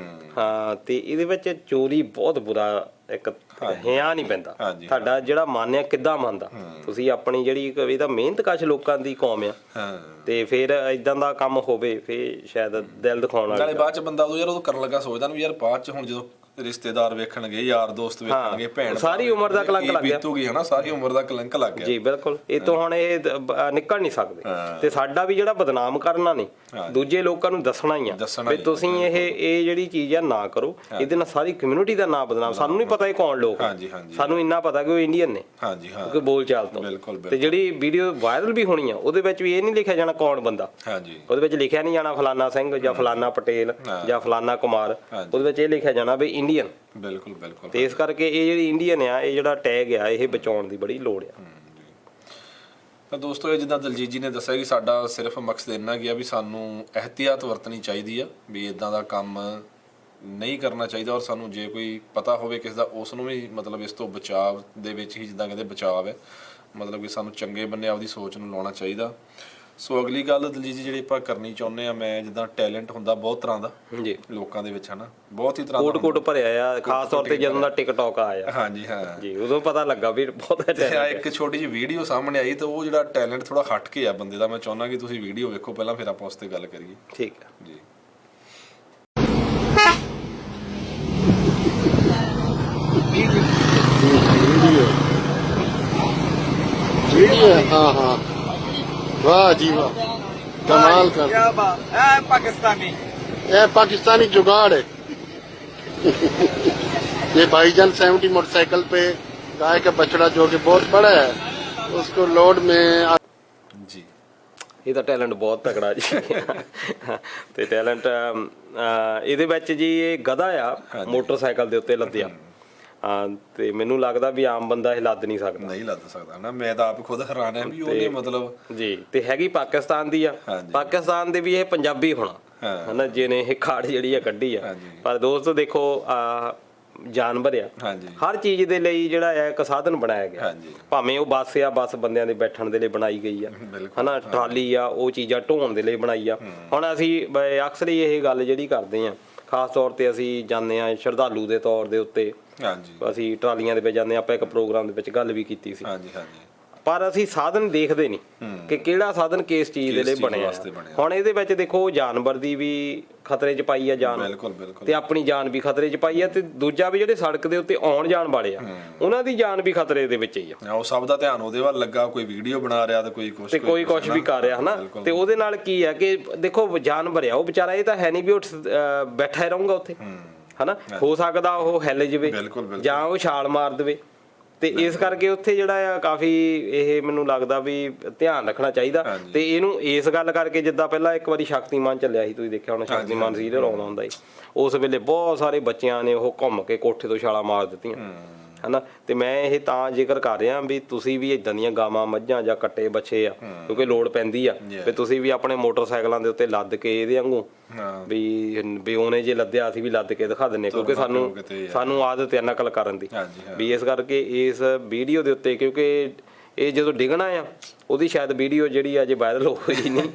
ਹਾਂ, ਤੇ ਇਹਦੇ ਵਿੱਚ ਚੋਰੀ ਬਹੁਤ ਬੁਰਾ ਇੱਕ ਹਿਆ ਨਹੀਂ ਪੈਂਦਾ। ਤੁਹਾਡਾ ਜਿਹੜਾ ਮਨ ਆ ਕਿੱਦਾਂ ਮੰਨਦਾ ਤੁਸੀਂ ਆਪਣੀ ਜਿਹੜੀ ਇਹਦਾ ਮਿਹਨਤਕਸ਼ ਲੋਕਾਂ ਦੀ ਕੌਮ ਆ, ਤੇ ਫਿਰ ਇਦਾਂ ਦਾ ਕੰਮ ਹੋਵੇ ਫਿਰ ਸ਼ਾਇਦ ਦਿਲ ਦਿਖਾਉਣ ਵਾਲਾ। ਨਾਲੇ ਬਾਅਦ ਚ ਬੰਦਾ ਉਦੋਂ ਯਾਰ ਉਹ ਕਰਨ ਲੱਗਾ ਸੋਚਦਾ ਵੀ ਯਾਰ ਬਾਅਦ ਚ ਹੁਣ ਜਦੋਂ ਰਿਸ਼ਤੇਦਾਰ ਵੇਖਣਗੇ, ਯਾਰ ਦੋਸਤ ਵੇਖਣਗੇ, ਭੈਣ ਸਾਰੀ ਉਮਰ ਦਾ ਕਲੰਕ ਲੱਗ ਗਿਆ, ਬੀਤੂਗੀ ਹਨਾ, ਸਾਰੀ ਉਮਰ ਦਾ ਕਲੰਕ ਲੱਗ ਗਿਆ ਜੀ। ਬਿਲਕੁਲ, ਇਹ ਤੋਂ ਹੁਣ ਇਹ ਨਿਕਲ ਨਹੀਂ ਸਕਦੇ। ਤੇ ਸਾਡਾ ਵੀ ਜਿਹੜਾ ਬਦਨਾਮ ਕਰਨਾ ਨਹੀਂ, ਦੂਜੇ ਲੋਕਾਂ ਨੂੰ ਦੱਸਣਾ ਹੀ ਆ ਵੀ ਤੁਸੀਂ ਇਹ ਜਿਹੜੀ ਚੀਜ਼ ਆ ਨਾ ਕਰੋ, ਇਹਦੇ ਨਾਲ ਸਾਰੀ ਕਮਿਊਨਿਟੀ ਦਾ ਨਾਂ ਬਦਨਾਮ। ਸਾਨੂੰ ਨਹੀਂ ਪਤਾ ਇਹ ਕੌਣ ਲੋਕ, ਸਾਨੂੰ ਇੰਨਾ ਪਤਾ ਕਿ ਉਹ ਇੰਡੀਅਨ ਨੇ ਕਿਉਂਕਿ ਬੋਲ ਚਾਲ ਤੋਂ। ਤੇ ਜਿਹੜੀ ਵੀਡੀਓ ਵਾਇਰਲ ਵੀ ਹੋਣੀ ਆ ਉਹਦੇ ਵਿੱਚ ਵੀ ਇਹ ਨਹੀਂ ਲਿਖਿਆ ਜਾਣਾ ਕੌਣ ਬੰਦਾ, ਉਹਦੇ ਵਿੱਚ ਲਿਖਿਆ ਨਹੀਂ ਜਾਣਾ ਫਲਾਨਾ ਸਿੰਘ ਜਾਂ ਫਲਾਨਾ ਪਟੇਲ ਜਾਂ ਫਲਾਨਾ ਕੁਮਾਰ, ਉਹਦੇ ਵਿੱਚ ਇਹ ਲਿਖਿਆ ਜਾਣਾ ਵੀ ਇੰਡੀਅਨ। ਬਿਲਕੁਲ ਬਿਲਕੁਲ। ਤੇ ਇਸ ਕਰਕੇ ਇਹ ਜਿਹੜੀ ਇੰਡੀਅਨ ਆ, ਇਹ ਜਿਹੜਾ ਟੈਗ ਆ, ਇਹ ਬਚਾਉਣ ਦੀ ਬੜੀ ਲੋੜ ਆ। ਤਾਂ ਦੋਸਤੋ, ਇਹ ਜਿੱਦਾਂ ਦਲਜੀਤ ਜੀ ਨੇ ਦੱਸਿਆ ਕਿ ਸਾਡਾ ਸਿਰਫ ਮਕਸਦ ਇੰਨਾ ਕੀ ਆ ਵੀ ਸਾਨੂੰ ਇਹਤਿਆਤ ਵਰਤਣੀ ਚਾਹੀਦੀ ਆ, ਵੀ ਇਦਾਂ ਦਾ ਕੰਮ ਨਹੀਂ ਕਰਨਾ ਚਾਹੀਦਾ। ਔਰ ਸਾਨੂੰ ਜੇ ਕੋਈ ਪਤਾ ਹੋਵੇ ਕਿਸੇ ਦਾ, ਉਸ ਨੂੰ ਵੀ ਮਤਲਬ ਇਸ ਤੋਂ ਬਚਾਅ ਦੇ ਵਿੱਚ ਹੀ, ਜਿੱਦਾਂ ਕਹਿੰਦੇ ਬਚਾਅ ਹੈ, ਮਤਲਬ ਕਿ ਸਾਨੂੰ ਚੰਗੇ ਬੰਨੇ ਆਪਦੀ ਸੋਚ ਨੂੰ ਲਾਉਣਾ ਚਾਹੀਦਾ। ਸੋ ਅਗਲੀ ਗੱਲ ਦਲਜੀਤ ਜੀ ਜਿਹੜੀ ਆਪਾਂ ਕਰਨੀ ਚਾਹੁੰਦੇ ਆ, ਮੈਂ ਜਿੱਦਾਂ ਟੈਲੈਂਟ ਹੁੰਦਾ ਬਹੁਤ ਤਰ੍ਹਾਂ ਦਾ ਜੀ ਲੋਕਾਂ ਦੇ ਵਿੱਚ ਹਨਾ, ਬਹੁਤ ਹੀ ਤਰ੍ਹਾਂ ਦਾ ਕੋਟ ਭਰਿਆ ਆ, ਖਾਸ ਤੌਰ ਤੇ ਜਦੋਂ ਦਾ ਟਿਕਟੌਕ ਆਇਆ। ਹਾਂਜੀ ਹਾਂ ਜੀ, ਉਦੋਂ ਪਤਾ ਲੱਗਾ ਵੀ ਬਹੁਤ ਟੈਲੈਂਟ। ਇੱਕ ਛੋਟੀ ਜਿਹੀ ਵੀਡੀਓ ਸਾਹਮਣੇ ਆਈ, ਤਾਂ ਉਹ ਜਿਹੜਾ ਟੈਲੈਂਟ ਥੋੜਾ ਹਟ ਕੇ ਆ ਬੰਦੇ ਦਾ। ਮੈਂ ਚਾਹੁੰਦਾ ਕਿ ਤੁਸੀਂ ਵੀਡੀਓ ਵੇਖੋ ਪਹਿਲਾਂ, ਫਿਰ ਆਪਾਂ ਉਸ ਤੇ ਗੱਲ ਕਰੀਏ। ਠੀਕ ਹੈ ਜੀ। हाँ हाँ, वाह जी वाह, कमाल कर। क्या बात है, पाकिस्तानी पाकिस्तानी जुगाड़ है। ये भाईजान 70 मोटरसाइकिल पे गाय का बछड़ा जो कि बहुत बड़ा है, उसको लोड में जी। ਇਹਦਾ ਟੈਲੈਂਟ ਬਹੁਤ ਤਕੜਾ ਜੀ। ਤੇ ਟੈਲੈਂਟ ਇਹਦੇ ਵਿੱਚ ਜੀ ਇਹ ਗਧਾ ਆ ਮੋਟਰਸਾਈਕਲ ਦੇ ਉੱਤੇ ਲੱਦਿਆ। ਤੇ ਮੈਨੂੰ ਲੱਗਦਾ ਵੀ ਆਮ ਬੰਦਾ ਇਹ ਲੱਦ ਨਹੀਂ ਸਕਦਾ ਨਾ। ਮੈਂ ਤਾਂ ਆਪ ਖੁਦ ਹੈਰਾਨ ਆ ਵੀ ਉਹਨੇ ਮਤਲਬ ਜੀ। ਤੇ ਹੈਗੀ ਪਾਕਿਸਤਾਨ ਦੀ ਆ, ਪਾਕਿਸਤਾਨ ਦੇ ਵੀ ਇਹ ਪੰਜਾਬੀ ਹੋਣਾ ਹਨਾ, ਜਿਹਨੇ ਇਹ ਕਾਰਡ ਜਿਹੜੀ ਆ ਕੱਢੀ ਆ। ਪਰ ਦੋਸਤੋ ਦੇਖੋ, ਜਾਨਵਰ ਆ, ਹਰ ਚੀਜ਼ ਦੇ ਲਈ ਜਿਹੜਾ ਹੈ ਇੱਕ ਸਾਧਨ ਬਣਾਇਆ ਗਿਆ। ਭਾਵੇਂ ਉਹ ਬੱਸ ਆ, ਬੱਸ ਬੰਦਿਆਂ ਦੇ ਬੈਠਣ ਦੇ ਲਈ ਬਣਾਈ ਗਈ ਆ ਹਨਾ, ਟਰਾਲੀ ਆ, ਉਹ ਚੀਜ਼ਾਂ ਢੋਣ ਦੇ ਲਈ ਬਣਾਈ ਆ। ਹੁਣ ਅਸੀਂ ਅਕਸਰ ਹੀ ਇਹ ਗੱਲ ਜਿਹੜੀ ਕਰਦੇ ਆ, ਖਾਸ ਤੌਰ ਤੇ ਅਸੀਂ ਜਾਂਦੇ ਆ ਸ਼ਰਧਾਲੂ ਦੇ ਤੌਰ ਦੇ ਉੱਤੇ ਹਾਂਜੀ ਅਸੀਂ ਟਰਾਲੀਆਂ ਦੇ ਵਿੱਚ ਜਾਂਦੇ ਹਾਂ, ਆਪਾਂ ਇੱਕ ਪ੍ਰੋਗਰਾਮ ਦੇ ਵਿੱਚ ਗੱਲ ਵੀ ਕੀਤੀ ਸੀ। ਹਾਂਜੀ ਹਾਂਜੀ। ਪਰ ਅਸੀਂ ਸਾਧਨ ਦੇਖਦੇ ਨਹੀਂ ਕਿ ਕਿਹੜਾ ਸਾਧਨ ਕਿਸ ਚੀਜ਼ ਦੇ ਲਈ ਬਣਿਆ। ਹੁਣ ਇਹਦੇ ਵਿੱਚ ਦੇਖੋ ਜਾਨਵਰ ਦੀ ਵੀ ਖਤਰੇ 'ਚ ਪਾਈ ਆ ਜਾਨ, ਬਿਲਕੁਲ ਬਿਲਕੁਲ, ਤੇ ਆਪਣੀ ਜਾਨ ਵੀ ਖਤਰੇ 'ਚ ਪਾਈ ਆ, ਤੇ ਦੂਜਾ ਵੀ ਜਿਹੜੇ ਸੜਕ ਦੇ ਉੱਤੇ ਆਉਣ ਜਾਣ ਵਾਲੇ ਆ ਉਹਨਾਂ ਦੀ ਜਾਨ ਵੀ ਖਤਰੇ ਦੇ ਵਿੱਚ ਹੀ ਆ। ਉਹ ਸਭ ਦਾ ਧਿਆਨ ਉਹਦੇ ਵੱਲ ਲੱਗਾ, ਕੋਈ ਵੀਡੀਓ ਬਣਾ ਰਿਹਾ ਤੇ ਕੋਈ ਕੁਛ ਵੀ ਕਰ ਰਿਹਾ ਹਨਾ। ਤੇ ਉਹਦੇ ਨਾਲ ਕੀ ਆ ਕਿ ਦੇਖੋ ਜਾਨਵਰ ਆ ਉਹ ਵਿਚਾਰਾ, ਇਹ ਤਾਂ ਹੈ ਨਹੀਂ ਵੀ ਉਹ ਬੈਠਾ ਹੀ ਰਹੂੰਗਾ ਉੱਥੇ ਹਨਾ। ਹੋ ਸਕਦਾ ਉਹ ਹਿੱਲ ਜਾਵੇ ਜਾਂ ਉਹ ਛਾਲ ਮਾਰ ਦੇਵੇ, ਤੇ ਇਸ ਕਰਕੇ ਉੱਥੇ ਜਿਹੜਾ ਆ ਕਾਫੀ ਇਹ ਮੈਨੂੰ ਲੱਗਦਾ ਵੀ ਧਿਆਨ ਰੱਖਣਾ ਚਾਹੀਦਾ। ਤੇ ਇਹਨੂੰ ਇਸ ਗੱਲ ਕਰਕੇ, ਜਿੱਦਾਂ ਪਹਿਲਾਂ ਇੱਕ ਵਾਰੀ ਸ਼ਕਤੀਮਾਨ ਚੱਲਿਆ ਸੀ, ਤੁਸੀਂ ਦੇਖਿਆ ਹੋਣਾ ਸ਼ਕਤੀਮਾਨ ਸੀਰੀਅਲ ਆਉਂਦਾ ਹੁੰਦਾ ਸੀ, ਉਸ ਵੇਲੇ ਬਹੁਤ ਸਾਰੇ ਬੱਚਿਆਂ ਨੇ ਉਹ ਘੁੰਮ ਕੇ ਕੋਠੇ ਤੋਂ ਛਾਲਾਂ ਮਾਰ ਦਿੱਤੀਆਂ ਹਨਾ। ਤੇ ਮੈਂ ਇਹ ਤਾਂ ਜ਼ਿਕਰ ਕਰ ਰਿਹਾ ਵੀ ਤੁਸੀਂ ਵੀ ਇਦਾਂ ਦੀਆਂ ਗਾਵਾਂ ਮੱਝਾਂ ਜਾਂ ਕੱਟੇ ਬੱਚੇ ਆ, ਕਿਉਂਕਿ ਲੋੜ ਪੈਂਦੀ ਆ, ਤੇ ਤੁਸੀਂ ਵੀ ਆਪਣੇ ਮੋਟਰਸਾਈਕਲਾਂ ਦੇ ਉੱਤੇ ਲੱਦ ਕੇ ਇਹਦੇ ਵਾਂਗੂ ਵੀ ਉਹਨੇ ਜੇ ਲੱਦਿਆ ਅਸੀਂ ਵੀ ਲੱਦ ਕੇ ਦਿਖਾ ਦਿੰਨੇ, ਕਿਉਂਕਿ ਸਾਨੂੰ ਆਦਤ ਹੈ ਨਕਲ ਕਰਨ ਦੀ ਵੀ। ਇਸ ਕਰਕੇ ਇਸ ਵੀਡੀਓ ਦੇ ਉੱਤੇ, ਕਿਉਂਕਿ ਇਹ ਜਦੋਂ ਡਿੱਗਣਾ ਆ ਉਹਦੀ ਸ਼ਾਇਦ ਵੀਡੀਓ ਜਿਹੜੀ ਅਜੇ ਵਾਇਰਲ ਹੋਈ ਨਹੀਂ,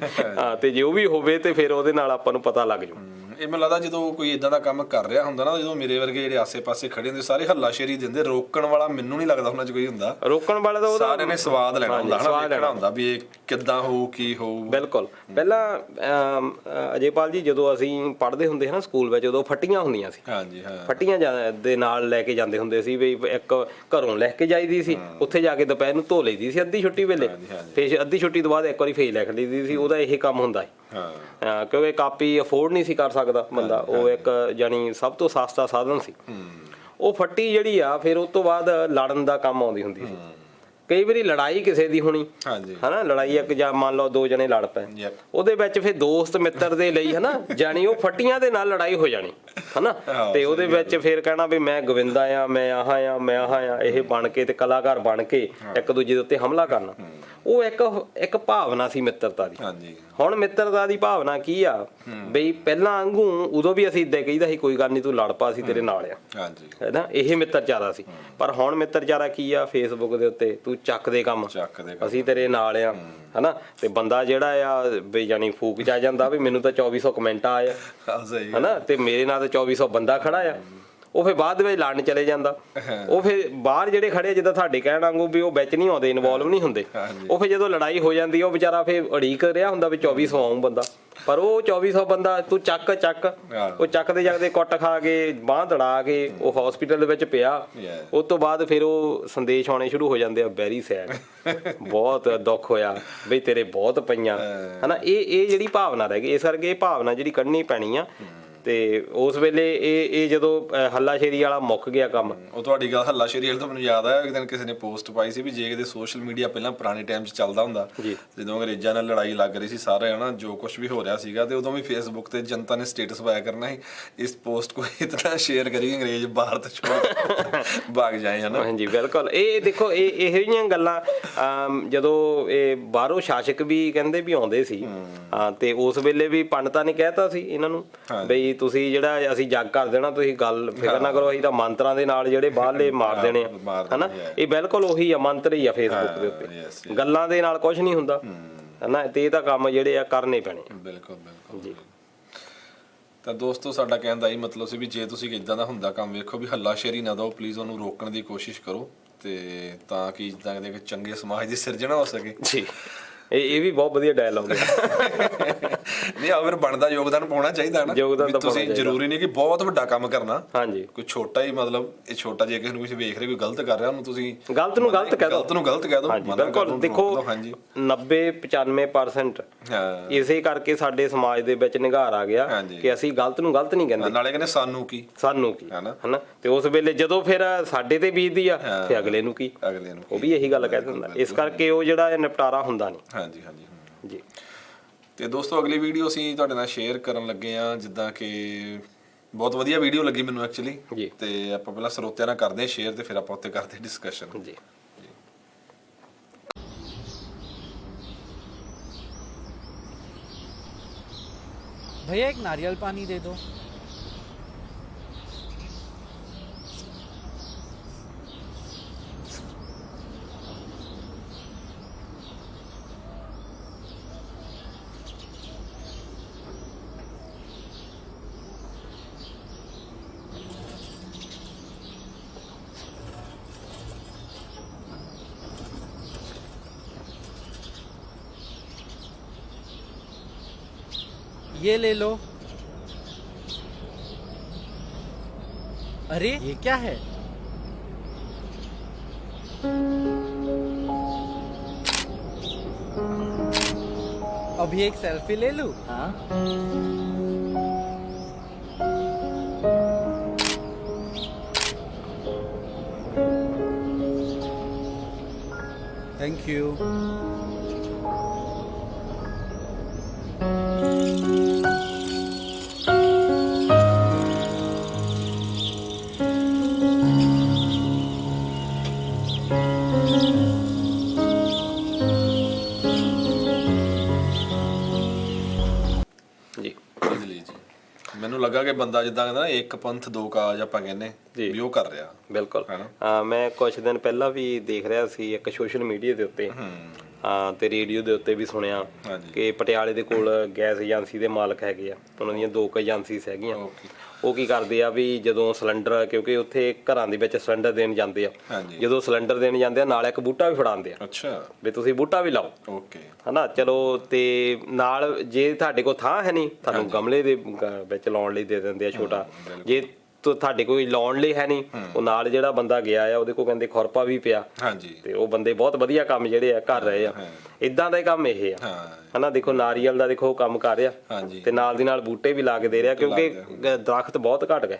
ਤੇ ਜੇ ਉਹ ਵੀ ਹੋਵੇ ਤੇ ਫਿਰ ਉਹਦੇ ਨਾਲ ਆਪਾਂ ਨੂੰ ਪਤਾ ਲੱਗ ਜੂ। ਇਹ ਮੈਨੂੰ ਲੱਗਦਾ ਜਦੋਂ ਕੋਈ ਇਦਾਂ ਦਾ ਕੰਮ ਕਰ ਰਿਹਾ ਹੁੰਦਾ ਨਾ, ਜਦੋਂ ਮੇਰੇ ਵਰਗੇ ਜਿਹੜੇ ਆਸੇ-ਪਾਸੇ ਖੜੇ ਹੁੰਦੇ ਸਾਰੇ ਹੱਲਾਸ਼ੇਰੀ ਦਿੰਦੇ, ਰੋਕਣ ਵਾਲਾ ਮੈਨੂੰ ਨਹੀਂ ਲੱਗਦਾ ਉਹਨਾਂ 'ਚ ਕੋਈ ਹੁੰਦਾ। ਰੋਕਣ ਵਾਲਾ ਤਾਂ ਉਹਦਾ ਸਾਰਿਆਂ ਨੇ ਸਵਾਦ ਲੈਣਾ ਹੁੰਦਾ ਹਨਾ, ਵੇਖਣਾ ਹੁੰਦਾ ਵੀ ਇਹ ਕਿੱਦਾਂ ਹੋਊ ਕੀ ਹੋਊ। ਬਿਲਕੁਲ। ਪਹਿਲਾਂ ਅਜੇਪਾਲ ਜੀ ਜਦੋਂ ਅਸੀਂ ਪੜ੍ਹਦੇ ਹੁੰਦੇ ਹਾਂ ਨਾ ਸਕੂਲ ਵਿੱਚ, ਉਦੋਂ ਫੱਟੀਆਂ ਹੁੰਦੀਆਂ ਸੀ। ਹਾਂਜੀ ਹਾਂ। ਫੱਟੀਆਂ ਦੇ ਨਾਲ ਲੈ ਕੇ ਜਾਂਦੇ ਹੁੰਦੇ ਸੀ ਵੀ ਇੱਕ ਘਰੋਂ ਲੈ ਕੇ ਜਾਈਦੀ ਸੀ, ਉੱਥੇ ਜਾ ਕੇ ਦੁਪਹਿਰ ਨੂੰ ਧੋ ਲਈਦੀ ਸੀ ਅੱਧੀ ਛੁੱਟੀ ਵੇਲੇ, ਫਿਰ ਅੱਧੀ ਛੁੱਟੀ ਤੋਂ ਬਾਅਦ ਇੱਕ ਵਾਰੀ ਫੇਰ ਲਿਖ ਲਈਦੀ ਸੀ। ਉਹਦਾ ਇਹ ਕੰਮ ਹੁੰਦਾ ਸੀ ਕਿਉਂਕਿ ਕਾਪੀ ਅਫੋਰਡ ਨਹੀਂ ਸੀ ਕਰ ਸਕਦਾ ਬੰਦਾ, ਉਹ ਇੱਕ ਜਾਨੀ ਸਭ ਤੋਂ ਸਸਤਾ ਸਾਧਨ ਸੀ। ਉਹ ਫੱਟੀ ਜਿਹੜੀ ਆ ਫਿਰ ਉਸ ਤੋਂ ਬਾਅਦ ਲੜਨ ਦਾ ਕੰਮ ਆਉਂਦੀ ਹੁੰਦੀ ਸੀ। ਕਈ ਵਾਰੀ ਲੜਾਈ ਕਿਸੇ ਦੀ ਹੋਣੀ ਹਨਾ, ਲੜਾਈ ਇੱਕ ਜਾਂ ਮੰਨ ਲਓ ਦੋ ਜਣੇ ਲੜ ਪਏ, ਉਹਦੇ ਵਿੱਚ ਫਿਰ ਦੋਸਤ ਮਿੱਤਰ ਦੇ ਲਈ ਹਨਾ ਜਾਨੀ ਉਹ ਫੱਟੀਆਂ ਦੇ ਨਾਲ ਲੜਾਈ ਹੋ ਜਾਣੀ ਹਨਾ। ਤੇ ਉਹਦੇ ਵਿੱਚ ਫਿਰ ਕਹਿਣਾ ਵੀ ਮੈਂ ਗੋਵਿੰਦਾ ਆ, ਮੈਂ ਆਹ ਆ, ਮੈਂ ਆਹ ਆ, ਇਹ ਬਣ ਕੇ ਤੇ ਕਲਾਕਾਰ ਬਣ ਕੇ ਇੱਕ ਦੂਜੇ ਦੇ ਉੱਤੇ ਹਮਲਾ ਕਰਨਾ। ਉਹ ਇੱਕ ਭਾਵਨਾ ਸੀ ਮਿੱਤਰਤਾ ਦੀ। ਹੁਣ ਮਿੱਤਰਤਾ ਦੀ ਭਾਵਨਾ ਕੀ ਆ ਬਈ, ਪਹਿਲਾਂ ਵਾਂਗੂ ਉਦੋਂ ਵੀ ਅਸੀਂ ਇਦਾਂ ਕਹੀਦਾ ਸੀ ਕੋਈ ਗੱਲ ਨਹੀਂ ਤੂੰ ਲੜ ਪਾ, ਅਸੀਂ ਤੇਰੇ ਨਾਲ ਆ ਹੈਨਾ, ਇਹ ਮਿੱਤਰਚਾਰਾ ਸੀ। ਪਰ ਹੁਣ ਮਿੱਤਰਚਾਰਾ ਕੀ ਆ, ਫੇਸਬੁੱਕ ਦੇ ਉੱਤੇ ਤੂੰ ਚੱਕ ਦੇ ਕੰਮ, ਅਸੀਂ ਤੇਰੇ ਨਾਲ ਆ ਹਨਾ। ਤੇ ਬੰਦਾ ਜਿਹੜਾ ਆ ਵੀ ਜਾਨੀ ਫੂਕ ਜਾ ਜਾਂਦਾ ਵੀ ਮੈਨੂੰ ਤਾਂ 2400 ਕਮੈਂਟ ਆਏ ਹਨਾ, ਤੇ ਮੇਰੇ ਨਾਲ ਤਾਂ 2400 ਬੰਦਾ ਖੜਾ ਆ। ਉਹ ਫਿਰ ਬਾਅਦ ਵਿੱਚ ਲੜਨ ਚਲੇ ਜਾਂਦਾ। ਉਹ ਫਿਰ ਬਾਹਰ ਜਿਹੜੇ ਖੜੇ ਜਿੱਦਾਂ ਤੁਹਾਡੇ ਕਹਿਣ ਵਾਂਗੂ ਵੀ ਉਹ ਵਿੱਚ ਨਹੀਂ ਆਉਂਦੇ, ਇਨਵੋਲਵ ਨਹੀਂ ਹੁੰਦੇ। ਉਹ ਫਿਰ ਜਦੋਂ ਲੜਾਈ ਹੋ ਜਾਂਦੀ ਆ ਉਹ ਵਿਚਾਰਾ ਫਿਰ ਉਡੀਕ ਰਿਹਾ ਹੁੰਦਾ ਵੀ 2400 ਆਉਂ ਬੰਦਾ, ਪਰ ਉਹ 2400 ਬੰਦਾ ਤੂੰ ਚੱਕ ਉਹ ਚੱਕਦੇ ਚੱਕਦੇ ਕੁੱਟ ਖਾ ਕੇ ਬਾਂਹ ਤੜਾ ਕੇ ਉਹ ਹਸਪੀਟਲ ਦੇ ਵਿੱਚ ਪਿਆ। ਉਸ ਤੋਂ ਬਾਅਦ ਫਿਰ ਉਹ ਸੰਦੇਸ਼ ਆਉਣੇ ਸ਼ੁਰੂ ਹੋ ਜਾਂਦੇ ਆ, ਵੈਰੀ ਸੈਡ, ਬਹੁਤ ਦੁੱਖ ਹੋਇਆ ਬਈ ਤੇਰੇ ਬਹੁਤ ਪਈਆਂ ਹਨਾ। ਇਹ ਜਿਹੜੀ ਭਾਵਨਾ ਰਹਿ ਗਈ। ਇਸ ਕਰਕੇ ਇਹ ਭਾਵਨਾ ਜਿਹੜੀ ਕੱਢਣੀ ਪੈਣੀ ਆ। ਤੇ ਉਸ ਵੇਲੇ ਇਹ ਜਦੋਂ ਹੱਲਾਸ਼ੇਰੀ ਵਾਲਾ ਮੁੱਕ ਗਿਆ ਕੰਮ, ਉਹ ਤੁਹਾਡੀ ਗੱਲ ਹੱਲਾਸ਼ੇਰੀ ਵਾਲੀ ਤੋਂ ਮੈਨੂੰ ਯਾਦ ਆਇਆ, ਇੱਕ ਦਿਨ ਕਿਸੇ ਨੇ ਪੋਸਟ ਪਾਈ ਸੀ ਵੀ ਜੇ ਕਿਤੇ ਸੋਸ਼ਲ ਮੀਡੀਆ ਪਹਿਲਾਂ ਪੁਰਾਣੇ ਟਾਈਮ 'ਚ ਚੱਲਦਾ ਹੁੰਦਾ, ਜਦੋਂ ਅੰਗਰੇਜ਼ਾਂ ਨਾਲ ਲੜਾਈ ਲੱਗ ਰਹੀ ਸੀ ਸਾਰੇ ਹਨਾ, ਜੋ ਕੁਝ ਵੀ ਹੋ ਰਿਹਾ ਸੀਗਾ, ਤੇ ਉਦੋਂ ਵੀ ਫੇਸਬੁੱਕ ਤੇ ਜਨਤਾ ਨੇ ਸਟੇਟਸ ਪਾਇਆ ਕਰਨਾ ਸੀ, ਇਸ ਪੋਸਟ ਕੋ ਇਤਨਾ ਸ਼ੇਅਰ ਕਰੀ ਅੰਗਰੇਜ਼ ਭਾਰਤ ਛੋੜ ਭਾਗ ਜਾਏ ਹਨਾ। ਹਾਂਜੀ ਬਿਲਕੁਲ। ਇਹ ਦੇਖੋ ਇਹੋ ਜਿਹੀਆਂ ਗੱਲਾਂ ਜਦੋਂ ਇਹ ਬਾਹਰੋਂ ਸ਼ਾਸਕ ਵੀ ਕਹਿੰਦੇ ਵੀ ਆਉਂਦੇ ਸੀ, ਤੇ ਉਸ ਵੇਲੇ ਵੀ ਪੰਡਤਾਂ ਨੇ ਕਹਿਤਾ ਸੀ ਇਹਨਾਂ ਨੂੰ ਬਈ ਤੁਸੀਂ ਜਿਹੜਾ ਅਸੀਂ ਜੱਗ ਕਰ ਦੇਣਾ, ਤੁਸੀਂ ਗੱਲ ਫਿਕਰ ਨਾ ਕਰੋ, ਅਸੀਂ ਤਾਂ ਮੰਤਰਾਂ ਦੇ ਨਾਲ ਜਿਹੜੇ ਬਾਹਰਲੇ ਮਾਰ ਦੇਣੇ ਆ ਹਨਾ। ਇਹ ਬਿਲਕੁਲ ਉਹੀ ਆ, ਮੰਤਰ ਹੀ ਆ ਫੇਸਬੁੱਕ ਦੇ ਉੱਤੇ, ਗੱਲਾਂ ਦੇ ਨਾਲ ਕੁਝ ਨਹੀਂ ਹੁੰਦਾ ਹਨਾ। ਤੇ ਇਹ ਤਾਂ ਕੰਮ ਜਿਹੜੇ ਆ ਕਰਨੇ ਪੈਣੇ। ਬਿਲਕੁਲ ਬਿਲਕੁਲ ਜੀ। ਤਾਂ ਦੋਸਤੋ ਸਾਡਾ ਕਹਿਣ ਦਾ ਇਹ ਮਤਲਬ ਸੀ ਵੀ ਜੇ ਤੁਸੀਂ ਇਦਾਂ ਦਾ ਹੁੰਦਾ ਕੰਮ ਵੇਖੋ ਵੀ ਹੱਲਾਸ਼ੇਰੀ ਨਾ ਦਿਓ, ਪਲੀਜ਼ ਉਹਨੂੰ ਰੋਕਣ ਦੀ ਕੋਸ਼ਿਸ਼ ਕਰੋ, ਤੇ ਤਾਂ ਕਿ ਜਿੱਦਾਂ ਦੇ ਚੰਗੇ ਸਮਾਜ ਦੀ ਸਿਰਜਣਾ ਹੋ ਸਕੇ ਜੀ। ਇਹ ਵੀ ਬਹੁਤ ਵਧੀਆ ਡਾਇਲੌਗ ਹੈ। ਨਹੀਂ ਅਗਰ ਬਣਦਾ ਯੋਗਦਾਨ ਪਾਉਣਾ ਚਾਹੀਦਾ ਨਾ, ਤੁਸੀਂ ਜ਼ਰੂਰੀ ਨਹੀਂ ਕਿ ਬਹੁਤ ਵੱਡਾ ਕੰਮ ਕਰਨਾ। ਹਾਂਜੀ ਕੋਈ ਛੋਟਾ ਹੀ, ਮਤਲਬ ਇਹ ਛੋਟਾ ਜੇ ਕਿਸੇ ਨੂੰ ਕੁਝ ਵੇਖ ਰਹੇ ਕੋਈ ਗਲਤ ਕਰ ਰਿਹਾ ਉਹਨੂੰ ਤੁਸੀਂ ਗਲਤ ਨੂੰ ਗਲਤ ਕਹਿ ਦਿਓ, ਗਲਤ ਨੂੰ ਗਲਤ ਕਹਿ ਦਿਓ। ਬਿਲਕੁਲ। ਦੇਖੋ 90-95% ਇਸੇ ਕਰਕੇ ਸਾਡੇ ਸਮਾਜ ਦੇ ਵਿੱਚ ਨਿਘਾਰ ਆ ਗਿਆ ਕਿ ਅਸੀਂ ਗਲਤ ਨੂੰ ਗਲਤ ਨਹੀਂ ਕਹਿੰਦੇ, ਨਾਲੇ ਕਹਿੰਦੇ ਸਾਨੂੰ ਕੀ ਹਨਾ। ਤੇ ਉਸ ਵੇਲੇ ਜਦੋਂ ਫਿਰ ਸਾਡੇ ਤੇ ਬੀਤਦੀ ਆ ਤੇ ਅਗਲੇ ਨੂੰ ਕੀ, ਉਹ ਵੀ ਇਹੀ ਗੱਲ ਕਹਿ ਦਿੰਦਾ। ਇਸ ਕਰਕੇ ਉਹ ਜਿਹੜਾ ਨਿਪਟਾਰਾ ਹੁੰਦਾ ਨਹੀਂ। ਹਾਂਜੀ ਹਾਂਜੀ ਜੀ। ਤੇ ਦੋਸਤੋ ਅਗਲੀ ਵੀਡੀਓ ਅਸੀਂ ਤੁਹਾਡੇ ਨਾਲ ਸ਼ੇਅਰ ਕਰਨ ਲੱਗੇ ਆ, ਜਿੱਦਾਂ ਕਿ ਬਹੁਤ ਵਧੀਆ ਵੀਡੀਓ ਲੱਗੀ ਮੈਨੂੰ ਐਕਚੁਅਲੀ, ਤੇ ਆਪਾਂ ਪਹਿਲਾਂ ਸਰੋਤਿਆਂ ਨਾਲ ਕਰਦੇ ਹਾਂ ਸ਼ੇਅਰ, ਤੇ ਫਿਰ ਆਪਾਂ ਉੱਤੇ ਕਰਦੇ ਹਾਂ ਡਿਸਕਸ਼ਨ ਜੀ। भैया एक नारियल पानी दे दो। ये ले लो। अरे ये क्या है? अभी एक सेल्फी ले लूं? हाँ। Thank you. ਮੈਨੂੰ ਲੱਗਾ ਕਿ ਬੰਦਾ ਜਿੱਦਾਂ ਕਹਿੰਦਾ ਨਾ ਇੱਕ ਪੰਥ ਦੋ ਕਾਜ ਆਪਾਂ ਕਹਿੰਦੇ ਵੀ ਉਹ ਕਰ ਰਿਹਾ। ਬਿਲਕੁਲ। ਮੈਂ ਕੁਝ ਦਿਨ ਪਹਿਲਾਂ ਵੀ ਦੇਖ ਰਿਹਾ ਸੀ ਇੱਕ ਸੋਸ਼ਲ ਮੀਡੀਆ ਦੇ ਉੱਤੇ ਤੇ ਰੇਡੀਓ ਦੇ ਉੱਤੇ ਵੀ ਸੁਣਿਆ ਕਿ ਪਟਿਆਲੇ ਦੇ ਕੋਲ ਗੈਸ ਏਜੰਸੀ ਦੇ ਮਾਲਕ ਹੈਗੇ ਆ, ਉਹਨਾਂ ਦੀਆਂ 2 ਏਜੰਸੀਜ਼ ਹੈਗੀਆਂ। ਉਹ ਕੀ ਕਰਦੇ ਆ ਵੀ ਜਦੋਂ ਸਿਲੰਡਰ, ਕਿਉਂਕਿ ਉੱਥੇ ਘਰਾਂ ਦੇ ਵਿੱਚ ਸਿਲੰਡਰ ਦੇਣ ਜਾਂਦੇ ਆ, ਜਦੋਂ ਸਿਲੰਡਰ ਦੇਣ ਜਾਂਦੇ ਆ ਨਾਲ ਇੱਕ ਬੂਟਾ ਵੀ ਫੜਾਉਂਦੇ ਆ। ਅੱਛਾ। ਵੀ ਤੁਸੀਂ ਬੂਟਾ ਵੀ ਲਾਓ। ਓਕੇ। ਹਨਾ, ਚਲੋ। ਤੇ ਨਾਲ ਜੇ ਤੁਹਾਡੇ ਕੋਲ ਥਾਂ ਹੈ ਨਹੀਂ, ਤੁਹਾਨੂੰ ਗਮਲੇ ਦੇ ਵਿੱਚ ਲਾਉਣ ਲਈ ਦੇ ਦਿੰਦੇ ਆ ਛੋਟਾ। ਜੇ ਤੁਹਾਡੇ ਕੋਈ ਲਾਉਣ ਲਈ ਹੈ ਨਹੀਂ, ਉਹ ਨਾਲ ਜਿਹੜਾ ਬੰਦਾ ਗਿਆ ਆ ਉਹਦੇ ਕੋਲ ਕਹਿੰਦੇ ਖੁਰਪਾ ਵੀ ਪਿਆ। ਤੇ ਉਹ ਬੰਦੇ ਬਹੁਤ ਵਧੀਆ ਕੰਮ ਜਿਹੜੇ ਆ ਕਰ ਰਹੇ ਆ। ਇਦਾਂ ਦਾ ਕੰਮ ਇਹ ਆ। ਹਨਾ, ਦੇਖੋ ਨਾਰੀਅਲ ਦਾ ਦੇਖੋ ਕੰਮ ਕਰ ਰਿਹਾ ਤੇ ਨਾਲ ਦੀ ਨਾਲ ਬੂਟੇ ਵੀ ਲਾ ਕੇ ਦੇ ਰਿਹਾ, ਕਿਉਂਕਿ ਦਰਖਤ ਬਹੁਤ ਘਟ ਗਏ।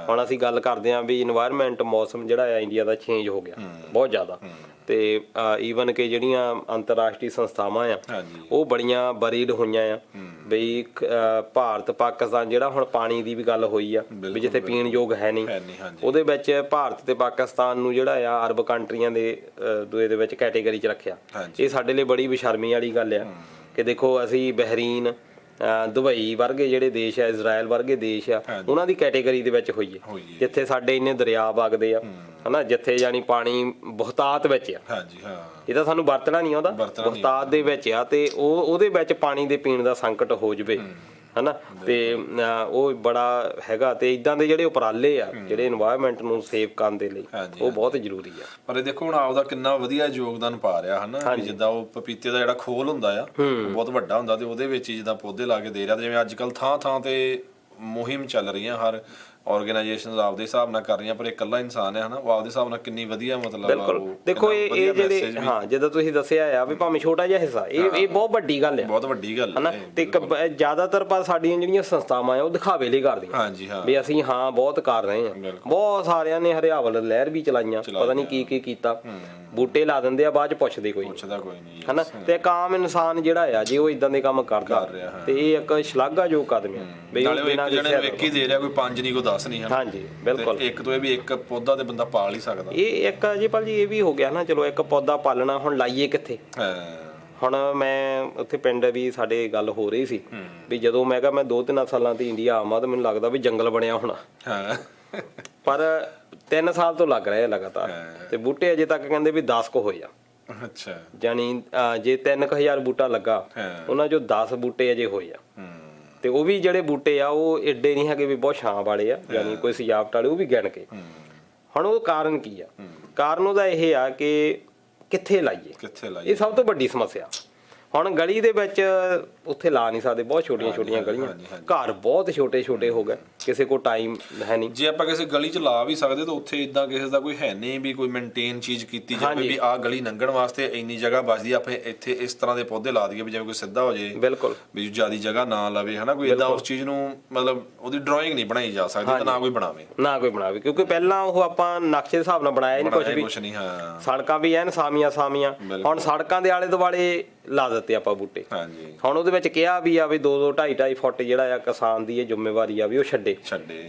ਹੁਣ ਅਸੀਂ ਗੱਲ ਕਰਦੇ ਆਂ ਵੀ ਇਨਵਾਇਰਨਮੈਂਟ, ਮੌਸਮ ਜਿਹੜਾ ਆ ਇੰਡੀਆ ਦਾ ਚੇਂਜ ਹੋ ਗਿਆ ਬਹੁਤ ਜ਼ਿਆਦਾ। ਤੇ ਈਵਨ ਕਿ ਜਿਹੜੀਆਂ ਅੰਤਰਰਾਸ਼ਟਰੀ ਸੰਸਥਾਵਾਂ ਆ ਉਹ ਬੜੀਆਂ ਬਰੀਡ ਹੋਈਆਂ ਆ ਬਈ ਭਾਰਤ ਪਾਕਿਸਤਾਨ, ਜਿਹੜਾ ਹੁਣ ਪਾਣੀ ਦੀ ਵੀ ਗੱਲ ਹੋਈ ਆ ਵੀ ਜਿੱਥੇ ਪੀਣ ਯੋਗ ਹੈ ਨਹੀਂ, ਉਹਦੇ ਵਿੱਚ ਭਾਰਤ ਤੇ ਪਾਕਿਸਤਾਨ ਨੂੰ ਜਿਹੜਾ ਆ ਅਰਬ ਕੰਟਰੀਆਂ ਦੇ ਦੂਏ ਦੇ ਵਿੱਚ ਕੈਟੇਗਰੀ 'ਚ ਰੱਖਿਆ। ਇਹ ਸਾਡੇ ਲਈ ਬੜੀ ਬੇਸ਼ਰਮੀ ਵਾਲੀ ਗੱਲ ਆ ਕਿ ਦੇਖੋ ਅਸੀਂ ਬਹਿਰੀਨ, ਦੁਬਈ ਵਰਗੇ ਜਿਹੜੇ ਦੇਸ਼ ਆ, ਇਜ਼ਰਾਈਲ ਵਰਗੇ ਦੇਸ਼ ਆ, ਉਹਨਾਂ ਦੀ ਕੈਟੇਗਰੀ ਦੇ ਵਿੱਚ ਹੋਈਏ, ਜਿੱਥੇ ਸਾਡੇ ਇੰਨੇ ਦਰਿਆ ਵਗਦੇ ਆ, ਹਨਾ, ਜਿੱਥੇ ਜਾਨੀ ਪਾਣੀ ਬਹੁਤਾਤ ਵਿੱਚ ਆ। ਇਹ ਤਾਂ ਸਾਨੂੰ ਵਰਤਣਾ ਨਹੀਂ ਆਉਂਦਾ, ਬਹੁਤਾਤ ਦੇ ਵਿੱਚ ਆ, ਤੇ ਉਹਦੇ ਵਿੱਚ ਪਾਣੀ ਦੇ ਪੀਣ ਦਾ ਸੰਕਟ ਹੋ ਜਵੇ, ਹਨਾ। ਤੇ ਉਹ ਬੜਾ ਹੈਗਾ। ਤੇ ਇਦਾਂ ਦੇ ਜਿਹੜੇ ਉਪਰਾਲੇ ਆ ਜਿਹੜੇ এনवायरमेंट ਨੂੰ ਸੇਵ ਕਰਨ ਦੇ ਲਈ, ਉਹ ਬਹੁਤ ਜ਼ਰੂਰੀ ਆ। ਪਰ ਇਹ ਦੇਖੋ ਹੁਣ ਆਪਦਾ ਕਿੰਨਾ ਵਧੀਆ ਯੋਗਦਾਨ ਪਾ ਰਿਹਾ, ਹਨਾ। ਜਿੱਦਾਂ ਉਹ ਪਪੀਤੇ ਦਾ ਜਿਹੜਾ ਖੋਲ ਹੁੰਦਾ ਆ ਬਹੁਤ ਵੱਡਾ ਹੁੰਦਾ, ਤੇ ਉਹਦੇ ਵਿੱਚ ਜਿੱਦਾਂ ਪੌਦੇ ਲਾ ਕੇ ਦੇ ਰਿਹਾ। ਤੇ ਜਿਵੇਂ ਅੱਜ ਕੱਲ ਥਾਂ ਥਾਂ ਤੇ ਮੁਹਿੰਮ ਚੱਲ ਰਹੀਆਂ, ਹਰ ਆਰਗੇਨਾਈਜੇਸ਼ਨਸ ਆਪਦੇ ਹਿਸਾਬ ਨਾਲ ਕਰ ਰਹੀਆਂ, ਪਰ ਇਕੱਲਾ ਇਨਸਾਨ ਹੈ, ਹਨਾ, ਉਹ ਆਪਦੇ ਹਿਸਾਬ ਨਾਲ ਕਿੰਨੀ ਵਧੀਆ, ਮਤਲਬ ਦੇਖੋ ਇਹ ਜਿਹੜੇ ਜਿੱਦਾਂ ਤੁਸੀਂ ਦੱਸਿਆ ਆ ਵੀ ਭਾਵੇਂ ਛੋਟਾ ਜਿਹਾ ਹਿੱਸਾ, ਇਹ ਬਹੁਤ ਵੱਡੀ ਗੱਲ ਆ, ਬਹੁਤ ਵੱਡੀ ਗੱਲ ਹਨਾ। ਤੇ ਜ਼ਿਆਦਾਤਰ ਪਰ ਸਾਡੀਆਂ ਜਿਹੜੀਆਂ ਸੰਸਥਾਵਾਂ ਆ ਉਹ ਦਿਖਾਵੇ ਲਈ ਕਰਦੀਆਂ ਵੀ ਅਸੀਂ ਬਹੁਤ ਕਰ ਰਹੇ ਆ। ਬਹੁਤ ਸਾਰਿਆਂ ਨੇ ਹਰਿਆਵਲ ਲਹਿਰ ਵੀ ਚਲਾਈਆਂ, ਪਤਾ ਨਹੀਂ ਕੀ ਕੀਤਾ, ਬੂਟੇ ਲਾ ਦਿੰਦੇ ਆ, ਬਾਅਦ ਚ ਪੁੱਛਦਾ ਕੋਈ ਨਹੀਂ, ਹਨਾ। ਤੇ ਇੱਕ ਆਮ ਇਨਸਾਨ ਜਿਹੜਾ ਆ ਜੇ ਉਹ ਇਦਾਂ ਦੇ ਕੰਮ ਕਰਦਾ, ਤੇ ਇਹ ਇੱਕ ਸ਼ਲਾਘਾਯੋਗ ਕਦਮ ਆ ਵੀ ਉਹ ਬਿਨਾਂ ਇੱਕ ਹੀ ਦੇ ਰਿਹਾ, ਕੋਈ 5 ਨਹੀਂ, ਕੋਈ 10 ਨਹੀਂ। ਹਾਂਜੀ, ਬਿਲਕੁਲ। ਇੱਕ ਤੋਂ ਇਹ ਵੀ ਇੱਕ ਪੌਦਾ ਤੇ ਬੰਦਾ ਪਾਲ ਹੀ ਸਕਦਾ। ਇਹ ਇੱਕ ਜੀ ਭਾਲ ਜੀ ਇਹ ਵੀ ਹੋ ਗਿਆ ਨਾ, ਚਲੋ ਇੱਕ ਪੌਦਾ ਪਾਲਣਾ, ਹੁਣ ਲਾਈਏ ਕਿੱਥੇ? ਹੁਣ ਮੈਂ ਉੱਥੇ ਪਿੰਡ ਵੀ ਸਾਡੇ ਗੱਲ ਹੋ ਰਹੀ ਸੀ ਵੀ ਜਦੋਂ ਮੈਂ ਕਿਹਾ ਮੈਂ 2-3 ਸਾਲਾਂ ਤੇ ਇੰਡੀਆ ਆਵਾਂ ਤਾਂ ਮੈਨੂੰ ਲੱਗਦਾ ਵੀ ਜੰਗਲ ਬਣਿਆ ਹੋਣਾ, ਪਰ 3 ਸਾਲ ਤੋਂ ਲੱਗ ਰਿਹਾ ਲਗਾਤਾਰ। ਤੇ ਬੂਟੇ ਅਜੇ ਤੱਕ ਕਹਿੰਦੇ ਵੀ 10 ਕੁ ਹੋਏ ਆ। ਅੱਛਾ। ਜਾਨੀ ਜੇ 3000 ਬੂਟਾ ਲੱਗਾ, ਉਹਨਾਂ ਚੋਂ 10 ਬੂਟੇ ਅਜੇ ਹੋਏ ਆ। ਤੇ ਉਹ ਵੀ ਜਿਹੜੇ ਬੂਟੇ ਆ ਉਹ ਏਡੇ ਨਹੀਂ ਹੈਗੇ ਵੀ ਬਹੁਤ ਛਾਂ ਵਾਲੇ ਆ, ਯਾਨੀ ਕੋਈ ਸਜਾਵਟ ਵਾਲੇ, ਉਹ ਵੀ ਗਿਣ ਕੇ। ਹੁਣ ਉਹ ਕਾਰਨ ਕੀ ਆ? ਕਾਰਨ ਉਹਦਾ ਇਹ ਆ ਕਿ ਕਿੱਥੇ ਲਾਈਏ, ਇਹ ਸਭ ਤੋਂ ਵੱਡੀ ਸਮੱਸਿਆ। ਹੁਣ ਗਲੀ ਦੇ ਵਿੱਚ ਉੱਥੇ ਲਾ ਨਹੀਂ ਸਕਦੇ, ਬਹੁਤ ਛੋਟੀਆਂ ਗਲੀਆਂ, ਘਰ ਬਹੁਤ ਛੋਟੇ ਹੋ ਗਏ, ਕਿਸੇ ਕੋਲ ਟਾਈਮ ਹੈ ਨਹੀਂ। ਜੇ ਆਪਾਂ ਕਿਸੇ ਗਲੀ 'ਚ ਲਾ ਵੀ ਸਕਦੇ ਤਾਂ ਉੱਥੇ ਇਦਾਂ ਕਿਸੇ ਦਾ ਕੋਈ ਹੈ ਨਹੀਂ ਵੀ ਕੋਈ ਮੇਨਟੇਨ ਚੀਜ਼ ਕੀਤੀ ਜਾਵੇ ਵੀ ਆਹ ਗਲੀ ਲੰਘਣ ਵਾਸਤੇ ਇੰਨੀ ਜਗ੍ਹਾ ਬਚਦੀ, ਆਪਾਂ ਇੱਥੇ ਇਸ ਤਰ੍ਹਾਂ ਦੇ ਪੌਦੇ ਲਾ ਦਈਏ ਵੀ ਜਿਵੇਂ ਕੋਈ ਸਿੱਧਾ ਹੋ ਜਾਏ, ਬਿਲਕੁਲ, ਵੀ ਜ਼ਿਆਦਾ ਜਗ੍ਹਾ ਨਾ ਲਵੇ, ਹਨਾ। ਕੋਈ ਇਦਾਂ ਉਸ ਚੀਜ਼ ਨੂੰ ਮਤਲਬ ਉਹਦੀ ਡਰਾਇੰਗ ਨਹੀਂ ਬਣਾਈ ਜਾ ਸਕਦੀ, ਤਾਂ ਨਾ ਕੋਈ ਬਣਾਵੇ, ਕਿਉਂਕਿ ਪਹਿਲਾਂ ਉਹ ਆਪਾਂ ਨਕਸ਼ੇ ਦੇ ਹਿਸਾਬ ਨਾਲ ਬਣਾਇਆ ਨਹੀਂ ਕੁਝ ਵੀ। ਸੜਕਾਂ ਵੀ ਐਨ ਸਾਮੀਆਂ, ਹੁਣ ਸੜਕਾਂ ਦੇ ਆਲੇ ਦੁਆਲੇ ਲਾ ਦਿੱਤੇ ਆਪਾਂ ਬੂਟੇ। ਹੁਣ ਉਹਦੇ ਵਿੱਚ ਕਿਹਾ ਵੀ ਆ ਵੀ 2-2, 2.5 ਫੁੱਟ ਜਿਹੜਾ ਆ ਕਿਸਾਨ ਦੀ ਇਹ ਜ਼ਿੰਮੇਵਾਰੀ ਆ ਵੀ ਉਹ ਛੱਡੇ।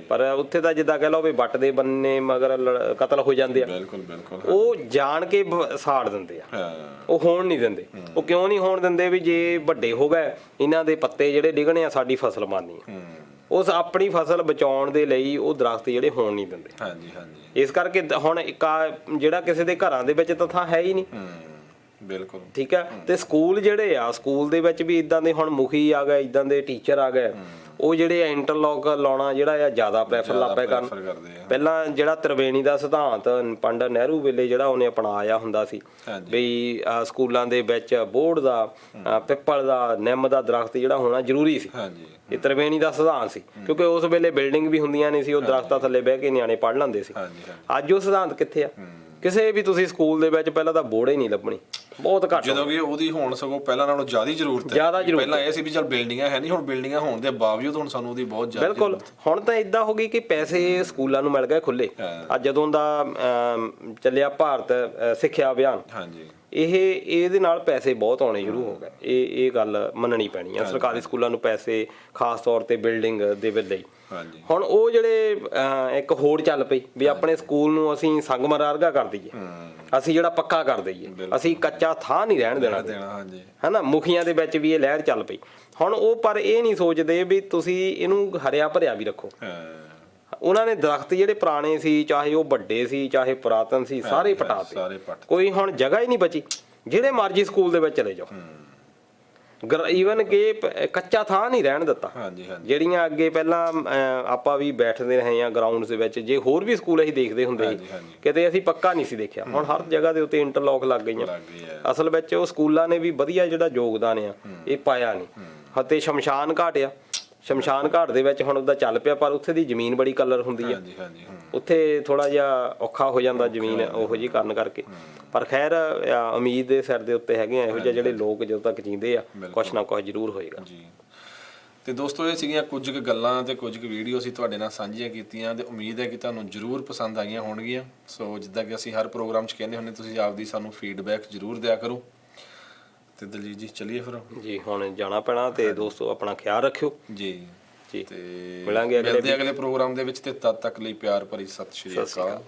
ਪਰ ਉੱਥੇ ਤਾਂ ਜਿੱਦਾਂ ਕਹਿ ਲਓ ਵੀ ਵੱਟ ਦੇ ਬੰਨੇ ਮਗਰ ਕਤਲ ਹੋ ਜਾਂਦੇ ਆ, ਉਹ ਜਾਣ ਕੇ ਸਾੜ ਦਿੰਦੇ ਆ, ਉਹ ਹੋਣ ਨਹੀਂ ਦਿੰਦੇ। ਉਹ ਕਿਉਂ ਨਹੀਂ ਹੋਣ ਦਿੰਦੇ? ਵੀ ਜੇ ਵੱਡੇ ਹੋ ਗਏ, ਇਹਨਾਂ ਦੇ ਪੱਤੇ ਜਿਹੜੇ ਡਿੱਗਣੇ ਆ, ਸਾਡੀ ਫਸਲ ਬਣਨੀ ਆ, ਉਸ ਆਪਣੀ ਫਸਲ ਬਚਾਉਣ ਦੇ ਲਈ ਉਹ ਦਰਖਤ ਜਿਹੜੇ ਹੋਣ ਨਹੀਂ ਦਿੰਦੇ। ਇਸ ਕਰਕੇ ਹੁਣ ਜਿਹੜਾ ਕਿਸੇ ਦੇ ਘਰਾਂ ਦੇ ਵਿੱਚ ਤਾਂ ਥਾਂ ਹੈ ਹੀ ਨਹੀਂ, ਬਿਲਕੁਲ ਠੀਕ ਹੈ। ਤੇ ਸਕੂਲ ਜਿਹੜੇ ਆ, ਸਕੂਲ ਦੇ ਵਿੱਚ ਵੀ ਇਦਾਂ ਦੇ ਹੁਣ ਮੁਖੀ ਆ ਗਏ, ਇਦਾਂ ਦੇ ਟੀਚਰ ਆ ਗਏ, ਉਹ ਜਿਹੜੇ ਇੰਟਰਲੌਕ ਲਾਉਣਾ ਜਿਹੜਾ ਆ ਜ਼ਿਆਦਾ ਪ੍ਰੈਫਰ ਲੱਪੇ ਕਰਨ। ਪਹਿਲਾਂ ਜਿਹੜਾ ਤ੍ਰਿਵੇਣੀ ਦਾ ਸਿਧਾਂਤ ਪੰਡਤ ਨਹਿਰੂ ਵੇਲੇ ਜਿਹੜਾ ਉਹਨੇ ਅਪਣਾਇਆ ਹੁੰਦਾ ਸੀ ਵੀ ਸਕੂਲਾਂ ਦੇ ਵਿੱਚ ਬੋਹੜ ਦਾ, ਪਿੱਪਲ ਦਾ, ਨਿੰਮ ਦਾ ਦਰਖਤ ਜਿਹੜਾ ਹੋਣਾ ਜ਼ਰੂਰੀ ਸੀ। ਇਹ ਤ੍ਰਿਵੇਣੀ ਦਾ ਸਿਧਾਂਤ ਸੀ, ਕਿਉਂਕਿ ਉਸ ਵੇਲੇ ਬਿਲਡਿੰਗ ਵੀ ਹੁੰਦੀਆਂ ਨਹੀਂ ਸੀ, ਉਹ ਦਰਖਤਾਂ ਥੱਲੇ ਬਹਿ ਕੇ ਨਿਆਣੇ ਪੜ੍ਹ ਲੈਂਦੇ ਸੀ। ਅੱਜ ਉਹ ਸਿਧਾਂਤ ਕਿੱਥੇ ਆ? ਕਿਸੇ ਵੀ ਤੁਸੀਂ ਸਕੂਲ ਦੇ ਵਿੱਚ ਪਹਿਲਾਂ ਤਾਂ ਬੋਰਡ ਹੀ ਨਹੀਂ ਲੱਭਣੀ, ਬਹੁਤ ਘੱਟ। ਜਦੋਂ ਕਿ ਉਹਦੀ ਹੁਣ ਸਗੋਂ ਪਹਿਲਾਂ ਨਾਲੋਂ ਜ਼ਿਆਦਾ ਜ਼ਰੂਰਤ ਹੈ। ਪਹਿਲਾਂ ਇਹ ਸੀ ਵੀ ਚਲ ਬਿਲਡਿੰਗਾਂ ਹੈ ਨਹੀਂ, ਹੁਣ ਬਿਲਡਿੰਗਾਂ ਹੋਣ ਦੇ ਬਾਵਜੂਦ ਹੁਣ ਸਾਨੂੰ ਉਹਦੀ ਬਹੁਤ ਜ਼ਿਆਦਾ ਬਿਲਕੁਲ। ਹੁਣ ਤਾਂ ਇਦਾਂ ਹੋ ਗਈ ਕਿ ਪੈਸੇ ਸਕੂਲਾਂ ਨੂੰ ਮਿਲ ਗਏ ਖੁੱਲੇ। ਅੱਜ ਜਦੋਂ ਦਾ ਚੱਲਿਆ ਭਾਰਤ ਸਿੱਖਿਆ ਅਭਿਆਨ, ਇਹਦੇ ਨਾਲ ਪੈਸੇ ਬਹੁਤ ਆਉਣੇ ਸ਼ੁਰੂ ਹੋ ਗਏ। ਇਹ ਗੱਲ ਮੰਨਣੀ ਪੈਣੀ ਆ। ਸਰਕਾਰੀ ਸਕੂਲਾਂ ਨੂੰ ਪੈਸੇ ਖਾਸ ਤੌਰ ਤੇ ਬਿਲਡਿੰਗ ਦੇ ਵੇਲੇ ਹੁਣ ਉਹ ਜਿਹੜੇ ਇੱਕ ਹੋੜ ਚੱਲ ਪਈ ਵੀ ਆਪਣੇ ਸਕੂਲ ਨੂੰ ਅਸੀਂ ਸੰਗਮਰਮਰ ਕਰ ਦਈਏ, ਅਸੀਂ ਜਿਹੜਾ ਪੱਕਾ ਕਰ ਦਈਏ, ਅਸੀਂ ਕੱਚਾ ਥਾਂ ਨਹੀਂ ਰਹਿਣ ਦੇਣਾ, ਹਨਾ। ਮੁਖੀਆਂ ਦੇ ਵਿੱਚ ਵੀ ਇਹ ਲਹਿਰ ਚੱਲ ਪਈ ਹੁਣ। ਉਹ ਪਰ ਇਹ ਨਹੀਂ ਸੋਚਦੇ ਵੀ ਤੁਸੀਂ ਇਹਨੂੰ ਹਰਿਆ ਭਰਿਆ ਵੀ ਰੱਖੋ। ਉਹਨਾਂ ਨੇ ਦਰਖਤ ਜਿਹੜੇ ਪੁਰਾਣੇ ਸੀ, ਚਾਹੇ ਉਹ ਵੱਡੇ ਸੀ ਚਾਹੇ ਪੁਰਾਤਨ ਸੀ, ਸਾਰੇ ਪਟਾਤੇ। ਕੋਈ ਹੁਣ ਜਗ੍ਹਾ ਹੀ ਨਹੀਂ ਬਚੀ। ਜਿਹੜੇ ਮਰਜ਼ੀ ਸਕੂਲ ਦੇ ਵਿੱਚ ਚਲੇ ਜਾਓ, ਈਵਨ ਕਿ ਕੱਚਾ ਥਾਂ ਨਹੀਂ ਰਹਿਣ ਦਿੱਤਾ। ਜਿਹੜੀਆਂ ਅੱਗੇ ਪਹਿਲਾਂ ਆਪਾਂ ਵੀ ਬੈਠਦੇ ਰਹੇ ਆ ਗਰਾਊਂਡ ਦੇ ਵਿੱਚ, ਜੇ ਹੋਰ ਵੀ ਸਕੂਲ ਅਸੀਂ ਦੇਖਦੇ ਹੁੰਦੇ ਸੀ, ਕਿਤੇ ਅਸੀਂ ਪੱਕਾ ਨਹੀਂ ਸੀ ਦੇਖਿਆ। ਹੁਣ ਹਰ ਜਗ੍ਹਾ ਦੇ ਉੱਤੇ ਇੰਟਰਲੌਕ ਲੱਗ ਗਈਆਂ। ਅਸਲ ਵਿੱਚ ਉਹ ਸਕੂਲਾਂ ਨੇ ਵੀ ਵਧੀਆ ਜਿਹੜਾ ਯੋਗਦਾਨ ਆ ਇਹ ਪਾਇਆ ਨਹੀਂ। ਅਤੇ ਸ਼ਮਸ਼ਾਨ ਘਾਟ ਆ, ਸ਼ਮਸ਼ਾਨ ਘਾਟ ਦੇ ਵਿੱਚ ਹੁਣ ਉਹਦਾ ਚੱਲ ਪਿਆ, ਪਰ ਉੱਥੇ ਦੀ ਜ਼ਮੀਨ ਬੜੀ ਕਲਰ ਹੁੰਦੀ ਆ, ਉੱਥੇ ਥੋੜਾ ਜਿਹਾ ਔਖਾ ਹੋ ਜਾਂਦਾ ਜ਼ਮੀਨ ਉਹੋ ਜਿਹੀ ਕਰਨ ਕਰਕੇ। ਪਰ ਖੈਰ ਉਮੀਦ ਦੇ ਸਿਰ ਦੇ ਉੱਤੇ ਹੈਗੇ ਆ ਇਹੋ ਜਿਹੇ ਜਿਹੜੇ ਲੋਕ ਜਦੋਂ ਤੱਕ ਜੀਂਦੇ ਆ, ਕੁਛ ਨਾ ਕੁਛ ਜ਼ਰੂਰ ਹੋਏਗਾ। ਤੇ ਦੋਸਤੋ, ਇਹ ਸੀਗੀਆਂ ਕੁਝ ਕੁ ਗੱਲਾਂ ਤੇ ਕੁਝ ਕੁ ਵੀਡੀਓ ਅਸੀਂ ਤੁਹਾਡੇ ਨਾਲ ਸਾਂਝੀਆਂ ਕੀਤੀਆਂ ਤੇ ਉਮੀਦ ਹੈ ਕਿ ਤੁਹਾਨੂੰ ਜ਼ਰੂਰ ਪਸੰਦ ਆਈਆਂ ਹੋਣਗੀਆਂ। ਸੋ ਜਿੱਦਾਂ ਕਿ ਅਸੀਂ ਹਰ ਪ੍ਰੋਗਰਾਮ 'ਚ ਕਹਿੰਦੇ ਹੁੰਦੇ, ਤੁਸੀਂ ਆਪਦੀ ਸਾਨੂੰ ਫੀਡਬੈਕ ਜ਼ਰੂਰ ਦਿਆ ਕਰੋ। ਤੇ ਦਲਜੀਤ ਜੀ ਚੱਲੀਏ ਫਿਰ ਜੀ, ਹੁਣ ਜਾਣਾ ਪੈਣਾ। ਤੇ ਦੋਸਤੋ ਆਪਣਾ ਖਿਆਲ ਰੱਖਿਓ ਜੀ। ਤੇ ਮਿਲਾਂਗੇ ਅਗਲੇ ਪ੍ਰੋਗਰਾਮ ਦੇ ਵਿੱਚ। ਤੇ ਤਦ ਤੱਕ ਲਈ ਪਿਆਰ ਭਰੀ ਸਤਿ ਸ਼੍ਰੀ ਅਕਾਲ।